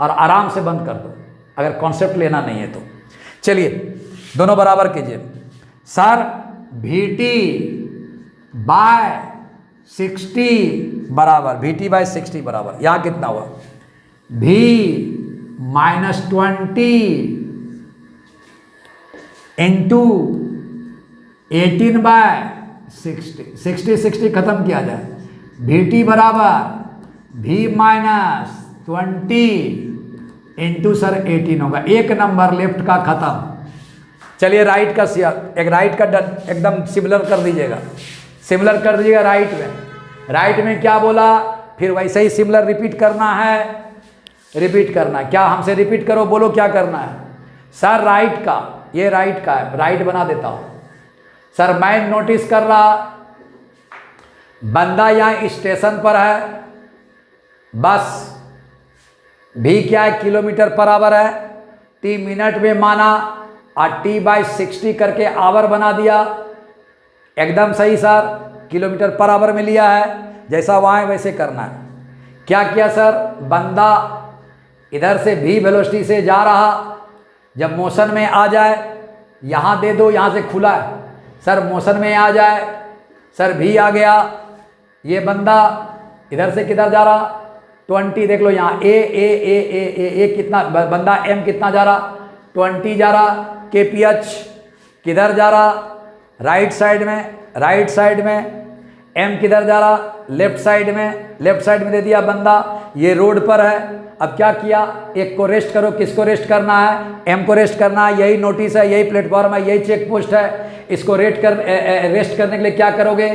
और आराम से बंद कर दो, अगर कॉन्सेप्ट लेना नहीं है तो। चलिए दोनों बराबर कीजिए। सर VT बाय 60 बराबर, VT बाय 60 बराबर, यहाँ कितना हुआ? V माइनस 20 इंटू 18 बाय 60 खत्म किया जाए। VT बराबर V माइनस 20 इंटू सर 18 होगा। एक नंबर लेफ्ट का खत्म। चलिए राइट का एक राइट का एकदम सिमिलर कर दीजिएगा, सिमिलर कर दीजिएगा राइट में। राइट में क्या बोला? फिर वैसे ही सिमिलर रिपीट करना है, रिपीट करना है। क्या हमसे रिपीट करो, बोलो क्या करना है? सर राइट का, ये राइट का है, राइट बना देता हूँ। सर मैं नोटिस कर रहा बंदा यहाँ स्टेशन पर है, बस भी क्या है? किलोमीटर पर आवर है, टी मिनट में माना और टी बाई 60 करके आवर बना दिया। एकदम सही सर, किलोमीटर पर आवर में लिया है, जैसा वहाँ है वैसे करना है। क्या किया सर? बंदा इधर से भी वेलोसिटी से जा रहा, जब मोशन में आ जाए, यहाँ दे दो, यहाँ से खुला है सर, मोशन में आ जाए सर, भी आ गया। ये बंदा इधर से किधर जा रहा? 20 देख लो यहाँ, ए कितना बंदा, m कितना जा रहा? 20 जा रहा। KPH किधर जा रहा? राइट साइड में, राइट साइड में। m किधर जा रहा? लेफ्ट साइड में, लेफ्ट साइड में दे दिया बंदा। ये रोड पर है। अब क्या किया? एक को रेस्ट करो, किसको रेस्ट करना है? m को रेस्ट करना है। यही नोटिस है, यही प्लेटफॉर्म है, यही चेक पोस्ट है। इसको रेस्ट करने के लिए क्या करोगे?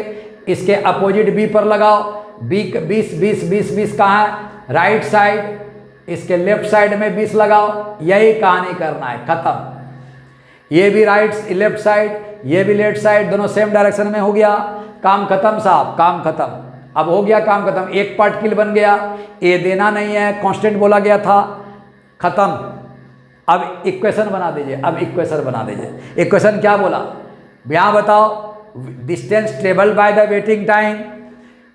इसके अपोजिट बी पर लगाओ। बी 20 20 20 20 कहाँ है? Right side. इसके लेफ्ट साइड में 20 लगाओ। यही कहानी करना है, खत्म। ये भी राइट लेफ्ट साइड, ये भी लेफ्ट साइड, दोनों सेम डायरेक्शन में हो गया। काम खत्म साहब, काम खत्म। अब हो गया काम खत्म, एक पार्टिकल बन गया। ए देना नहीं है, कांस्टेंट बोला गया था, खत्म। अब इक्वेशन बना दीजिए, अब इक्वेशन बना दीजिए। इक्वेशन क्या बोला यहाँ बताओ? Distance travel by the waiting time.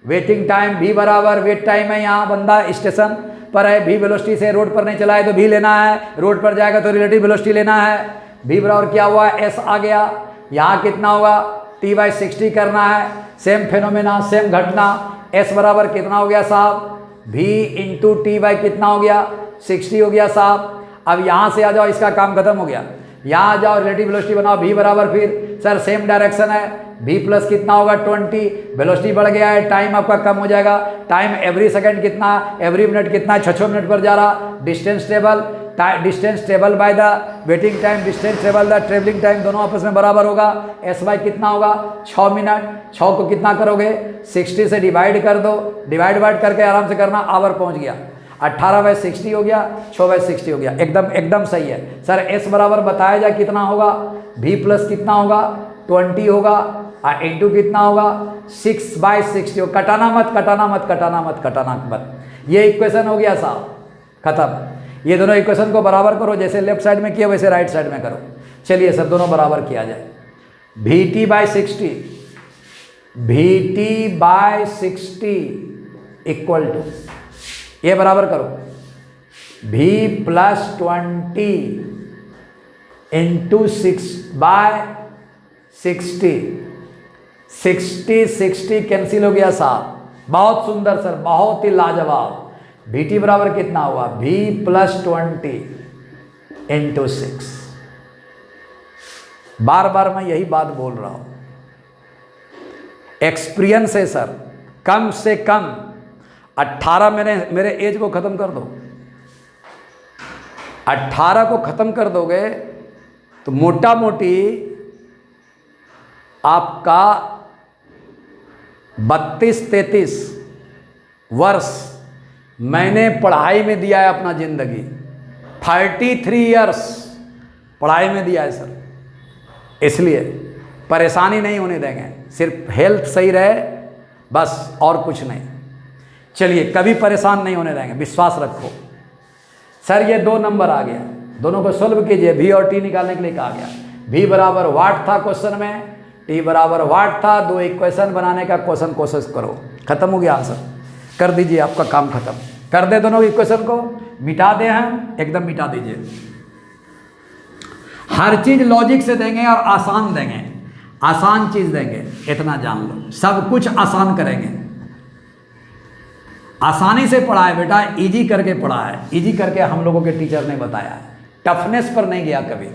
Waiting time v बराबर वेट टाइम है, यहाँ बंदा स्टेशन पर है, v वेलोसिटी से रोड पर नहीं चला है तो v लेना है, रोड पर जाएगा तो रिलेटिव वेलोसिटी लेना है। v बराबर क्या हुआ? s आ गया। यहाँ कितना होगा? t/60 करना है। सेम फेनोमेना, सेम घटना। s बराबर कितना हो गया साहब? v इंटू टी बाई कितना हो गया? 60 हो गया साहब। अब यहाँ से आ जाओ, इसका काम खत्म हो गया। यहाँ आ जाओ, रिलेटिव वेलोसिटी बनाओ। v बराबर फिर सर सेम डायरेक्शन है, v प्लस कितना होगा? 20। वेलोसिटी बढ़ गया है, टाइम आपका कम हो जाएगा। टाइम एवरी सेकंड कितना, एवरी मिनट कितना? 6 मिनट पर जा रहा। Distance travel by the waiting time, distance travel the travelling time, दोनों आपस में बराबर होगा। एस बाई कितना होगा? 6 मिनट। 6 को कितना करोगे? 60 से डिवाइड कर दो। डिवाइड करके आराम से करना, आवर पहुंच गया। 18/60 हो गया, 6/60 हो गया। एकदम सही है सर। एस बराबर बताया जाए कितना होगा? v प्लस कितना होगा? 20 होगा, और इंटू कितना होगा? 6/60। कटाना मत। ये इक्वेशन हो गया साहब, खत्म। ये दोनों इक्वेशन को बराबर करो, जैसे लेफ्ट साइड में किया वैसे राइट साइड में करो। चलिए सर, दोनों बराबर किया जाए। VT/60 इक्वल टू, ये बराबर करो, v प्लस 20 इंटू 6/60। 60 कैंसिल हो गया साहब। बहुत सुंदर सर, बहुत ही लाजवाब। VT बराबर कितना हुआ? v plus 20 into 6। बार बार मैं यही बात बोल रहा हूं, एक्सपीरियंस है सर। कम से कम 18 मेरे एज को ख़त्म कर दो। 18 को ख़त्म कर दोगे तो मोटा मोटी आपका 32-33 वर्ष मैंने पढ़ाई में दिया है अपना ज़िंदगी। 33 इयर्स पढ़ाई में दिया है सर। इसलिए परेशानी नहीं होने देंगे, सिर्फ हेल्थ सही रहे बस, और कुछ नहीं। चलिए, कभी परेशान नहीं होने देंगे, विश्वास रखो। सर ये 2 नंबर आ गया, दोनों को सोल्व कीजिए। v और t निकालने के लिए कहा गया। v बराबर वाट था क्वेश्चन में, t बराबर वाट था। 2 इक्वेशन बनाने का क्वेश्चन कोशिश करो, खत्म हो गया आंसर। कर दीजिए, आपका काम खत्म कर दे। दोनों इक्वेशन को मिटा दे, हम एकदम मिटा दीजिए। हर चीज लॉजिक से देंगे और आसान देंगे, आसान चीज देंगे, इतना जान लो। सब कुछ आसान करेंगे। आसानी से पढ़ा है बेटा, इजी करके पढ़ा है। इजी करके हम लोगों के टीचर ने बताया है, टफनेस पर नहीं गया कभी।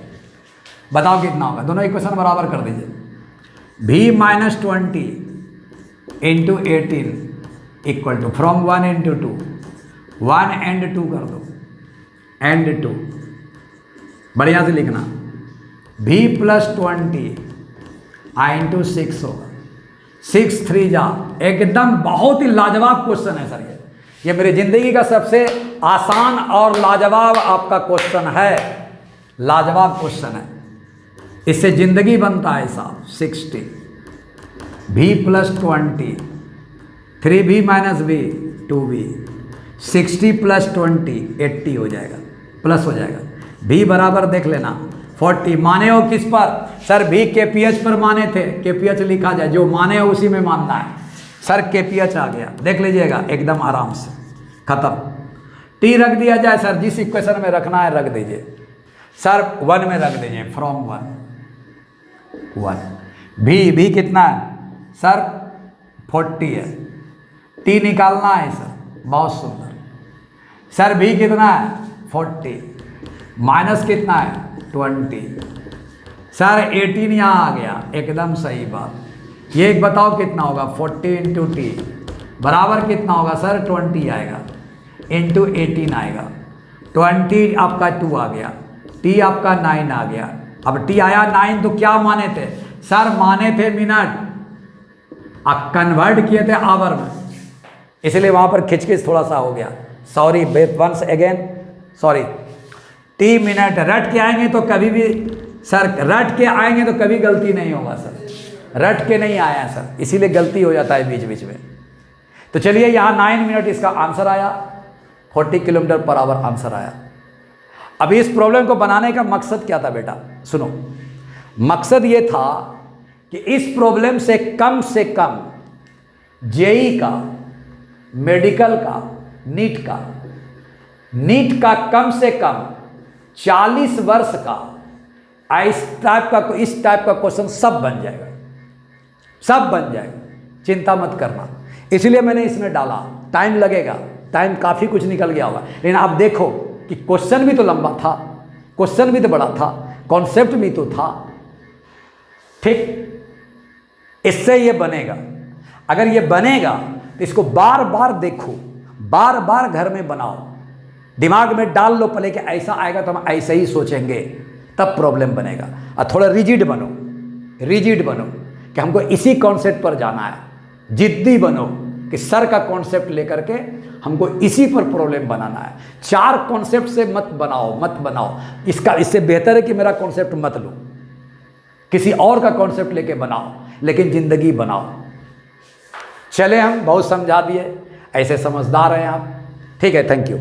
बताओ कितना होगा? दोनों इक्वेशन बराबर कर दीजिए। v minus 20 into 18 equal to, from 1 into 2, 1 and 2 कर दो, एंड 2 बढ़िया से लिखना। v प्लस 20 इंटू 6 होगा। 6 3 जा, एकदम बहुत ही लाजवाब क्वेश्चन है सर। ये मेरी ज़िंदगी का सबसे आसान और लाजवाब आपका क्वेश्चन है। लाजवाब क्वेश्चन है, इससे ज़िंदगी बनता है साहब। 60 v plus 20, 3v minus v 2v, 60 plus 20 80 हो जाएगा, प्लस हो जाएगा। v बराबर देख लेना 40। माने हो किस पर? सर v KPH पर माने थे, KPH लिखा जाए, जो माने हो उसी में मानना है। सर KPH आ गया, देख लीजिएगा एकदम आराम से, खत्म। t रख दिया जाए सर, जिस इक्वेशन में रखना है रख दीजिए। सर 1 में रख दीजिए, फ्रॉम 1। v कितना है सर? 40 है। t निकालना है सर, बहुत सुंदर। सर v कितना है? 40 माइनस कितना है? 20। सर 18 यहाँ आ गया, एकदम सही बात। ये एक बताओ कितना होगा? 40 इंटू टी बराबर कितना होगा सर? 20 आएगा, इंटू 18 आएगा। 20 आपका 2 आ गया, t आपका 9 आ गया। अब t आया 9 तो क्या माने थे सर? माने थे मिनट। आप कन्वर्ट किए थे आवर में, इसलिए वहाँ पर खिचखिच थोड़ा सा हो गया। Sorry once again sorry. 3 minute रट के आएंगे तो कभी भी सर, रट के आएंगे तो कभी गलती नहीं होगा सर, रट के नहीं आया सर, इसीलिए गलती हो जाता है बीच बीच में। तो चलिए यहाँ 9 मिनट इसका आंसर आया, 40 किलोमीटर पर आवर आंसर आया। अब इस प्रॉब्लम को बनाने का मकसद क्या था बेटा, सुनो। मकसद ये था कि इस प्रॉब्लम से कम जेई का, मेडिकल का, नीट का कम से कम 40 वर्ष का इस टाइप का क्वेश्चन सब बन जाएगा, सब बन जाएगा, चिंता मत करना। इसलिए मैंने इसमें डाला। टाइम लगेगा, टाइम काफ़ी कुछ निकल गया होगा, लेकिन आप देखो कि क्वेश्चन भी तो लंबा था, क्वेश्चन भी तो बड़ा था, कॉन्सेप्ट भी तो था। ठीक, इससे ये बनेगा। अगर ये बनेगा तो इसको बार बार देखो, बार बार घर में बनाओ, दिमाग में डाल लो पहले कि ऐसा आएगा तो हम ऐसे ही सोचेंगे, तब प्रॉब्लम बनेगा। और थोड़ा रिजिड बनो कि हमको इसी कॉन्सेप्ट पर जाना है, जिद्दी बनो कि सर का कॉन्सेप्ट लेकर के हमको इसी पर प्रॉब्लम बनाना है। 4 कॉन्सेप्ट से मत बनाओ। इससे बेहतर है कि मेरा कॉन्सेप्ट मत लो, किसी और का कॉन्सेप्ट लेके बनाओ, लेकिन जिंदगी बनाओ। चले, हम बहुत समझा दिए, ऐसे समझदार हैं आप। ठीक है, थैंक यू।